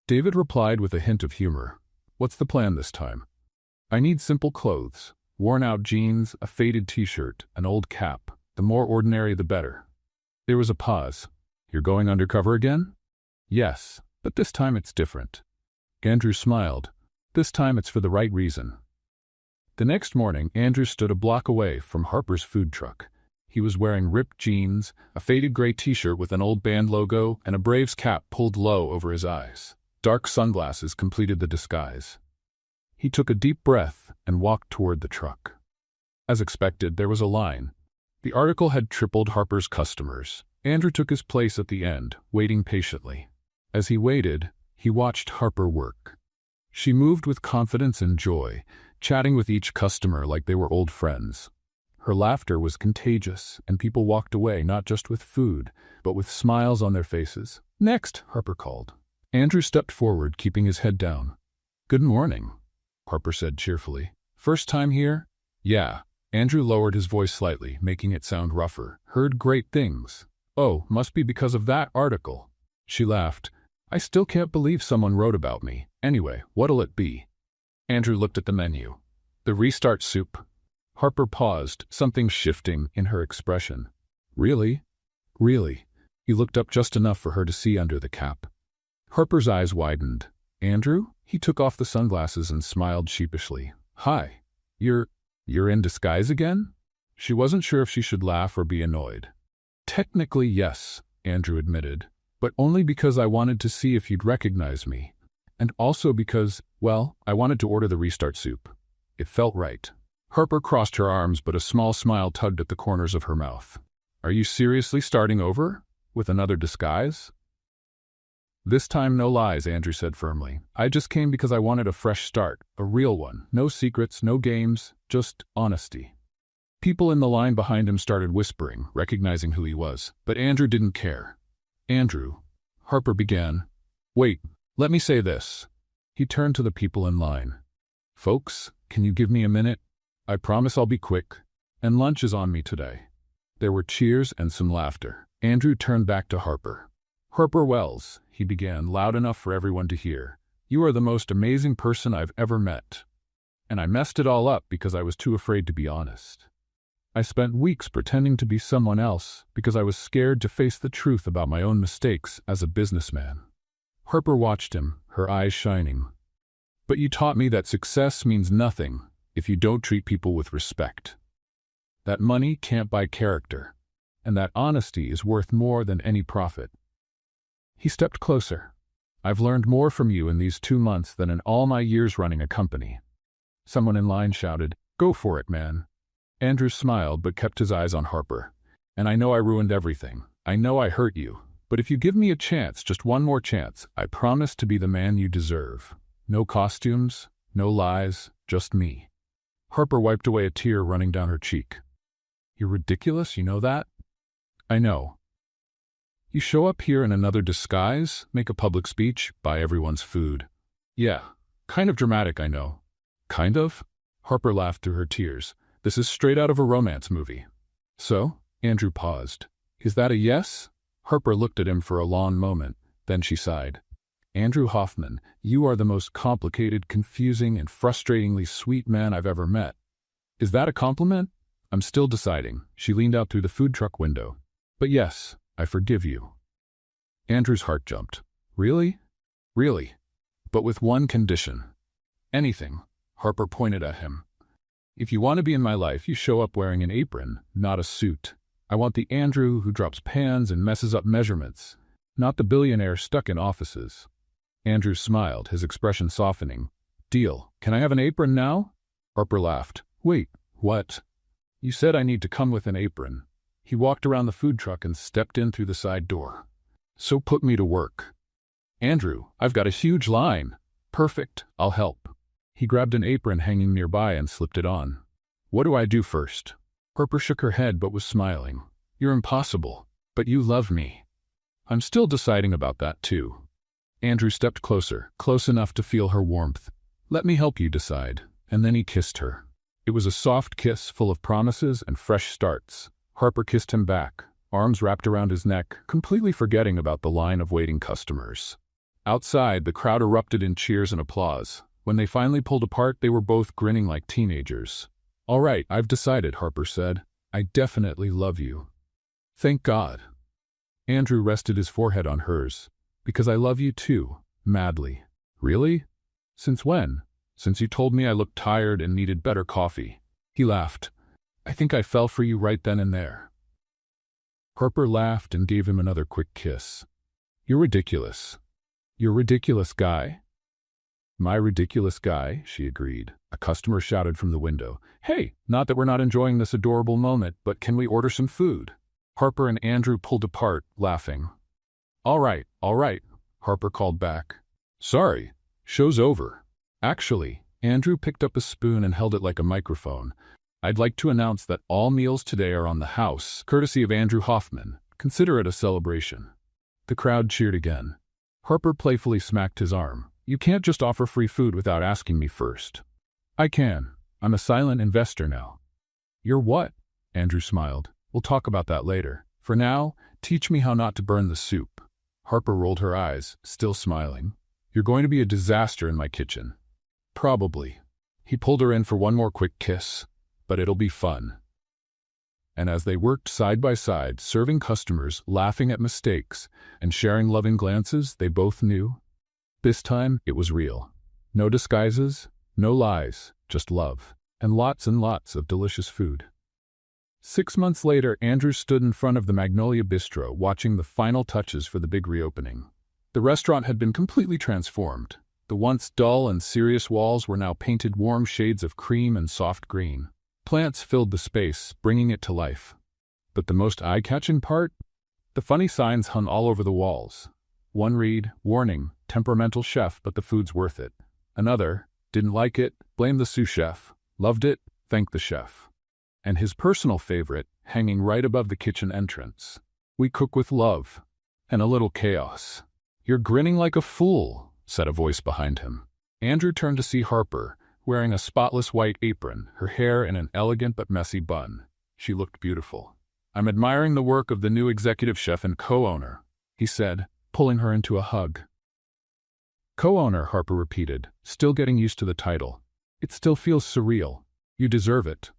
David replied with a hint of humor. What's the plan this time? I need simple clothes. Worn-out jeans, a faded t-shirt, an old cap. The more ordinary, the better. There was a pause. You're going undercover again? Yes, but this time it's different. Andrew smiled. This time it's for the right reason. The next morning, Andrew stood a block away from Harper's food truck. He was wearing ripped jeans, a faded gray t-shirt with an old band logo, and a Braves cap pulled low over his eyes. Dark sunglasses completed the disguise. He took a deep breath and walked toward the truck. As expected, there was a line. The article had tripled Harper's customers. Andrew took his place at the end, waiting patiently. As he waited, he watched Harper work. She moved with confidence and joy, chatting with each customer like they were old friends. Her laughter was contagious, and people walked away not just with food, but with smiles on their faces. Next, Harper called. Andrew stepped forward, keeping his head down. Good morning, Harper said cheerfully. First time here? Yeah. Andrew lowered his voice slightly, making it sound rougher. Heard great things. Oh, must be because of that article. She laughed. I still can't believe someone wrote about me. Anyway, what'll it be? Andrew looked at the menu. The restart soup. Harper paused, something shifting in her expression. Really? Really? He looked up just enough for her to see under the cap. Harper's eyes widened. Andrew? He took off the sunglasses and smiled sheepishly. Hi. You're in disguise again? She wasn't sure if she should laugh or be annoyed. Technically, yes, Andrew admitted, but only because I wanted to see if you'd recognize me. And also because, well, I wanted to order the restart soup. It felt right. Harper crossed her arms, but a small smile tugged at the corners of her mouth. Are you seriously starting over? With another disguise? This time no lies, Andrew said firmly. I just came because I wanted a fresh start, a real one. No secrets, no games, just honesty. People in the line behind him started whispering, recognizing who he was, but Andrew didn't care. Andrew, Harper began. Wait, let me say this. He turned to the people in line. Folks, can you give me a minute? I promise I'll be quick, and lunch is on me today. There were cheers and some laughter. Andrew turned back to Harper. Harper Wells, he began, loud enough for everyone to hear. You are the most amazing person I've ever met. And I messed it all up because I was too afraid to be honest. I spent weeks pretending to be someone else because I was scared to face the truth about my own mistakes as a businessman. Harper watched him, her eyes shining. But you taught me that success means nothing if you don't treat people with respect. That money can't buy character, and that honesty is worth more than any profit. He stepped closer. I've learned more from you in these 2 months than in all my years running a company. Someone in line shouted, Go for it, man. Andrew smiled but kept his eyes on Harper. And I know I ruined everything. I know I hurt you. But if you give me a chance, just one more chance, I promise to be the man you deserve. No costumes, no lies, just me. Harper wiped away a tear running down her cheek. You're ridiculous, you know that? I know. You show up here in another disguise, make a public speech, buy everyone's food. Yeah, kind of dramatic, I know. Kind of? Harper laughed through her tears. This is straight out of a romance movie. So? Andrew paused. Is that a yes? Harper looked at him for a long moment, then she sighed. Andrew Hoffman, you are the most complicated, confusing, and frustratingly sweet man I've ever met. Is that a compliment? I'm still deciding. She leaned out through the food truck window. But yes, I forgive you. Andrew's heart jumped. Really? Really? But with one condition. Anything. Harper pointed at him. If you want to be in my life, you show up wearing an apron, not a suit. I want the Andrew who drops pans and messes up measurements, not the billionaire stuck in offices. Andrew smiled, his expression softening. Deal. Can I have an apron now? Harper laughed. Wait, what? You said I need to come with an apron. He walked around the food truck and stepped in through the side door. So put me to work. Andrew, I've got a huge line. Perfect, I'll help. He grabbed an apron hanging nearby and slipped it on. What do I do first? Harper shook her head but was smiling. You're impossible, but you love me. I'm still deciding about that too. Andrew stepped closer, close enough to feel her warmth. Let me help you decide. And then he kissed her. It was a soft kiss full of promises and fresh starts. Harper kissed him back, arms wrapped around his neck, completely forgetting about the line of waiting customers. Outside, the crowd erupted in cheers and applause. When they finally pulled apart, they were both grinning like teenagers. All right, I've decided, Harper said. I definitely love you. Thank God. Andrew rested his forehead on hers. Because I love you too, madly. Really? Since when? Since you told me I looked tired and needed better coffee. He laughed. I think I fell for you right then and there. Harper laughed and gave him another quick kiss. You're ridiculous. You're a ridiculous guy. My ridiculous guy, she agreed. A customer shouted from the window. Hey, not that we're not enjoying this adorable moment, but can we order some food? Harper and Andrew pulled apart, laughing. All right, Harper called back. Sorry, show's over. Actually, Andrew picked up a spoon and held it like a microphone. I'd like to announce that all meals today are on the house, courtesy of Andrew Hoffman. Consider it a celebration. The crowd cheered again. Harper playfully smacked his arm. You can't just offer free food without asking me first. I can. I'm a silent investor now. You're what? Andrew smiled. We'll talk about that later. For now, teach me how not to burn the soup. Harper rolled her eyes, still smiling. You're going to be a disaster in my kitchen. Probably. He pulled her in for one more quick kiss. But it'll be fun. And as they worked side by side, serving customers, laughing at mistakes, and sharing loving glances, they both knew. This time, it was real. No disguises, no lies, just love, and lots of delicious food. 6 months later, Andrew stood in front of the Magnolia Bistro watching the final touches for the big reopening. The restaurant had been completely transformed. The once dull and serious walls were now painted warm shades of cream and soft green. Plants filled the space, bringing it to life. But the most eye-catching part? The funny signs hung all over the walls. One read, "Warning, temperamental chef, but the food's worth it." Another, "Didn't like it, blame the sous chef. Loved it, thank the chef." And his personal favorite, hanging right above the kitchen entrance. "We cook with love. And a little chaos." "You're grinning like a fool," said a voice behind him. Andrew turned to see Harper, wearing a spotless white apron, her hair in an elegant but messy bun. She looked beautiful. "I'm admiring the work of the new executive chef and co-owner," he said, pulling her into a hug. "Co-owner," Harper repeated, still getting used to the title. "It still feels surreal. You deserve it."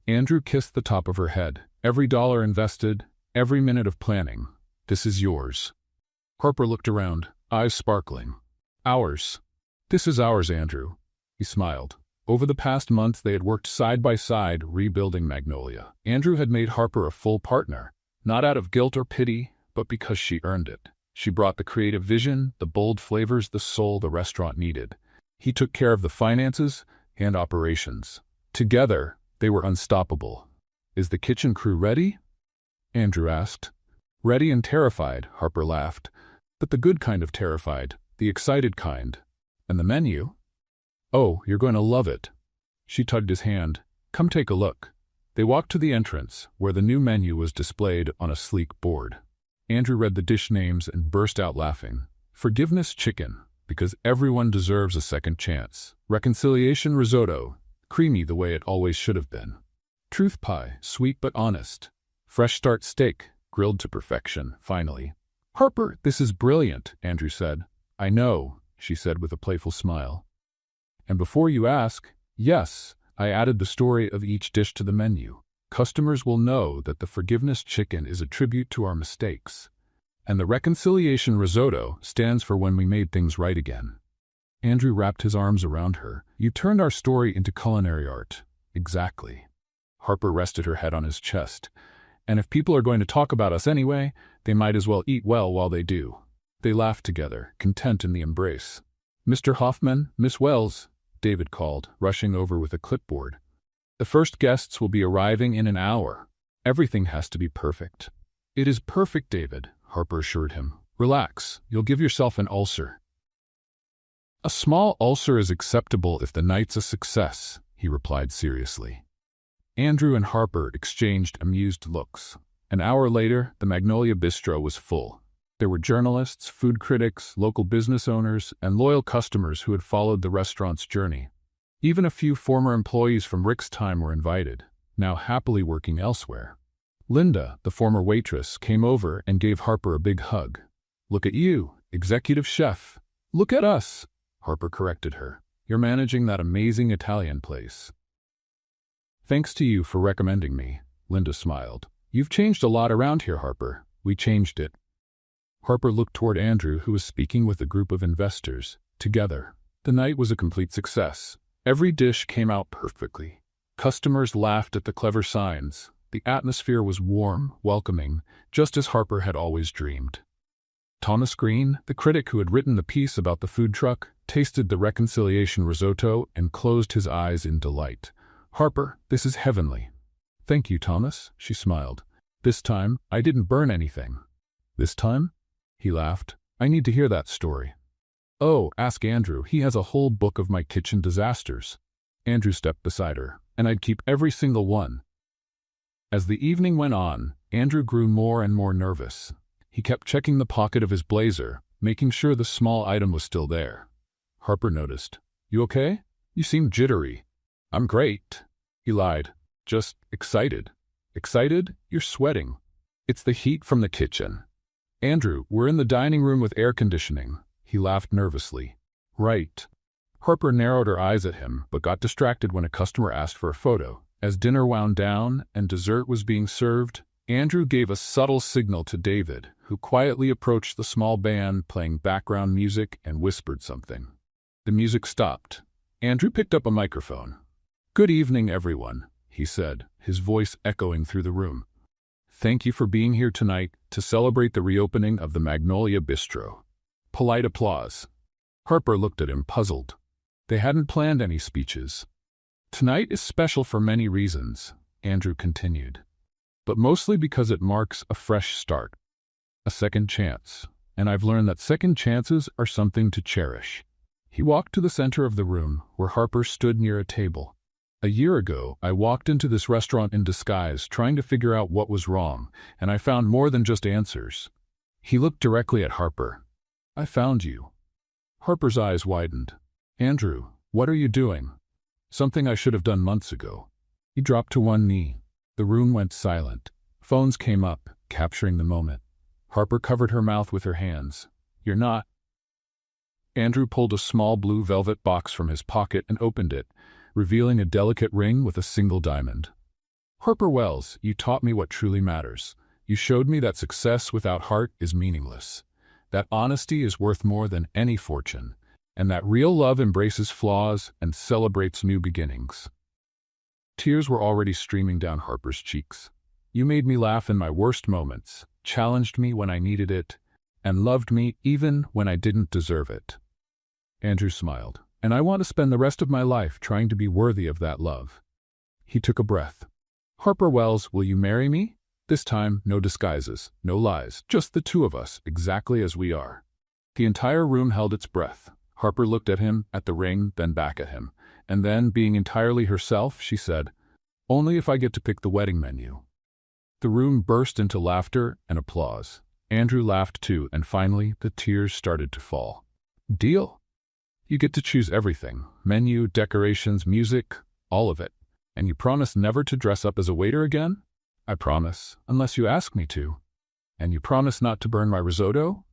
Andrew kissed the top of her head. "Every dollar invested, every minute of planning. This is yours." Harper looked around, eyes sparkling. "Ours. This is ours, Andrew." He smiled. Over the past months they had worked side by side, rebuilding Magnolia. Andrew had made Harper a full partner, not out of guilt or pity, but because she earned it. She brought the creative vision, the bold flavors, the soul the restaurant needed. He took care of the finances and operations. Together, they were unstoppable. "Is the kitchen crew ready?" Andrew asked. "Ready and terrified," Harper laughed. "But the good kind of terrified, the excited kind. And the menu? Oh, you're going to love it." She tugged his hand. "Come take a look." They walked to the entrance, where the new menu was displayed on a sleek board. Andrew read the dish names and burst out laughing. Forgiveness chicken, because everyone deserves a second chance. Reconciliation risotto, creamy the way it always should have been. Truth pie, sweet but honest. Fresh start steak, grilled to perfection, finally. "Harper, this is brilliant," Andrew said. "I know," she said with a playful smile. "And before you ask, yes, I added the story of each dish to the menu. Customers will know that the forgiveness chicken is a tribute to our mistakes. And the reconciliation risotto stands for when we made things right again." Andrew wrapped his arms around her. "You turned our story into culinary art." "Exactly." Harper rested her head on his chest. "And if people are going to talk about us anyway, they might as well eat well while they do." They laughed together, content in the embrace. "Mr. Hoffman, Miss Wells," David called, rushing over with a clipboard. "The first guests will be arriving in an hour. Everything has to be perfect." "It is perfect, David," Harper assured him. "Relax, you'll give yourself an ulcer." "A small ulcer is acceptable if the night's a success," he replied seriously. Andrew and Harper exchanged amused looks. An hour later, the Magnolia Bistro was full. There were journalists, food critics, local business owners, and loyal customers who had followed the restaurant's journey. Even a few former employees from Rick's time were invited, now happily working elsewhere. Linda, the former waitress, came over and gave Harper a big hug. "Look at you, executive chef." "Look at us," Harper corrected her. "You're managing that amazing Italian place." "Thanks to you for recommending me," Linda smiled. "You've changed a lot around here, Harper. We changed it." Harper looked toward Andrew, who was speaking with a group of investors. Together, the night was a complete success. Every dish came out perfectly. Customers laughed at the clever signs. The atmosphere was warm, welcoming, just as Harper had always dreamed. Thomas Green, the critic who had written the piece about the food truck, tasted the reconciliation risotto and closed his eyes in delight. "Harper, this is heavenly." "Thank you, Thomas," she smiled. "This time, I didn't burn anything." "This time?" He laughed. "I need to hear that story." "Oh, ask Andrew. He has a whole book of my kitchen disasters." Andrew stepped beside her, "And I'd keep every single one." As the evening went on, Andrew grew more and more nervous. He kept checking the pocket of his blazer, making sure the small item was still there. Harper noticed. "You okay? You seem jittery." "I'm great," he lied. "Just excited." "Excited? You're sweating." "It's the heat from the kitchen." "Andrew, we're in the dining room with air conditioning." He laughed nervously. "Right." Harper narrowed her eyes at him, but got distracted when a customer asked for a photo. As dinner wound down and dessert was being served, Andrew gave a subtle signal to David, who quietly approached the small band playing background music and whispered something. The music stopped. Andrew picked up a microphone. "Good evening, everyone," he said, his voice echoing through the room. "Thank you for being here tonight to celebrate the reopening of the Magnolia Bistro." Polite applause. Harper looked at him, puzzled. They hadn't planned any speeches. "Tonight is special for many reasons," Andrew continued, "but mostly because it marks a fresh start, a second chance, and I've learned that second chances are something to cherish." He walked to the center of the room, where Harper stood near a table. "A year ago, I walked into this restaurant in disguise, trying to figure out what was wrong, and I found more than just answers." He looked directly at Harper. "I found you." Harper's eyes widened. "Andrew, what are you doing?" "Something I should have done months ago." He dropped to one knee. The room went silent. Phones came up, capturing the moment. Harper covered her mouth with her hands. "You're not—" Andrew pulled a small blue velvet box from his pocket and opened it, revealing a delicate ring with a single diamond. "Harper Wells, you taught me what truly matters. You showed me that success without heart is meaningless, that honesty is worth more than any fortune, and that real love embraces flaws and celebrates new beginnings." Tears were already streaming down Harper's cheeks. "You made me laugh in my worst moments, challenged me when I needed it, and loved me even when I didn't deserve it." Andrew smiled. "And I want to spend the rest of my life trying to be worthy of that love." He took a breath. "Harper Wells, will you marry me? This time, no disguises, no lies, just the two of us, exactly as we are." The entire room held its breath. Harper looked at him, at the ring, then back at him. And then, being entirely herself, she said, "Only if I get to pick the wedding menu." The room burst into laughter and applause. Andrew laughed too, and finally, the tears started to fall. "Deal? You get to choose everything. Menu, decorations, music, all of it. And you promise never to dress up as a waiter again?" "I promise, unless you ask me to." "And you promise not to burn my risotto?"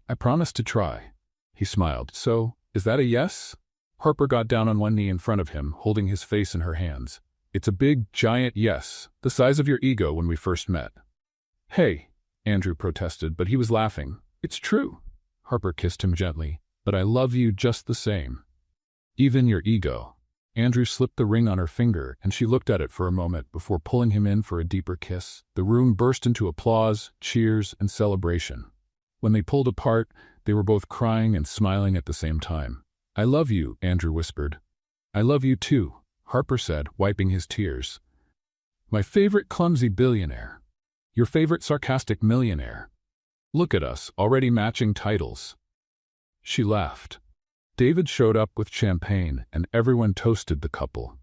"I promise to try." He smiled. "So, is that a yes?" Harper got down on one knee in front of him, holding his face in her hands. "It's a big, giant yes, the size of your ego when we first met." "Hey," Andrew protested, but he was laughing. "It's true." Harper kissed him gently. "But I love you just the same. Even your ego." Andrew slipped the ring on her finger, and she looked at it for a moment before pulling him in for a deeper kiss. The room burst into applause, cheers, and celebration. When they pulled apart, they were both crying and smiling at the same time. "I love you," Andrew whispered. "I love you too," Harper said, wiping his tears. "My favorite clumsy billionaire. Your favorite sarcastic millionaire. Look at us, already matching titles." She laughed. David showed up with champagne, and everyone toasted the couple.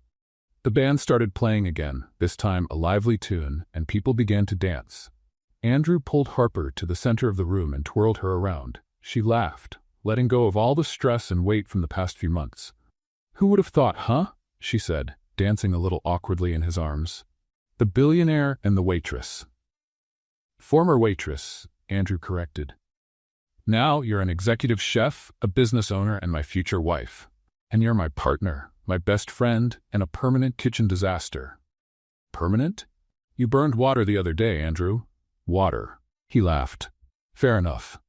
The band started playing again, this time a lively tune, and people began to dance. Andrew pulled Harper to the center of the room and twirled her around. She laughed, letting go of all the stress and weight from the past few months. "Who would have thought, huh?" she said, dancing a little awkwardly in his arms. "The billionaire and the waitress." "Former waitress," Andrew corrected. "Now you're an executive chef, a business owner, and my future wife. And you're my partner, my best friend, and a permanent kitchen disaster." "Permanent? You burned water the other day, Andrew." "Water." He laughed. "Fair enough."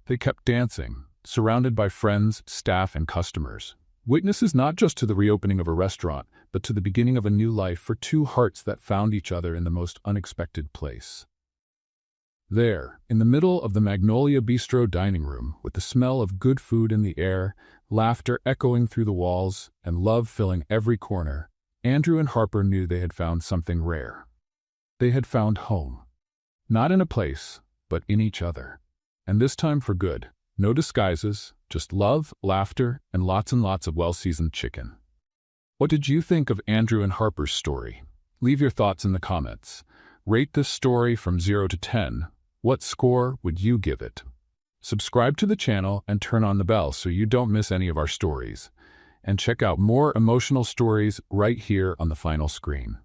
They kept dancing, surrounded by friends, staff, and customers. Witnesses not just to the reopening of a restaurant, but to the beginning of a new life for two hearts that found each other in the most unexpected place. There, in the middle of the Magnolia Bistro dining room, with the smell of good food in the air, laughter echoing through the walls, and love filling every corner, Andrew and Harper knew they had found something rare. They had found home. Not in a place, but in each other. And this time for good. No disguises, just love, laughter, and lots of well-seasoned chicken. What did you think of Andrew and Harper's story? Leave your thoughts in the comments. Rate this story from 0 to 10. What score would you give it? Subscribe to the channel and turn on the bell so you don't miss any of our stories. And check out more emotional stories right here on the final screen.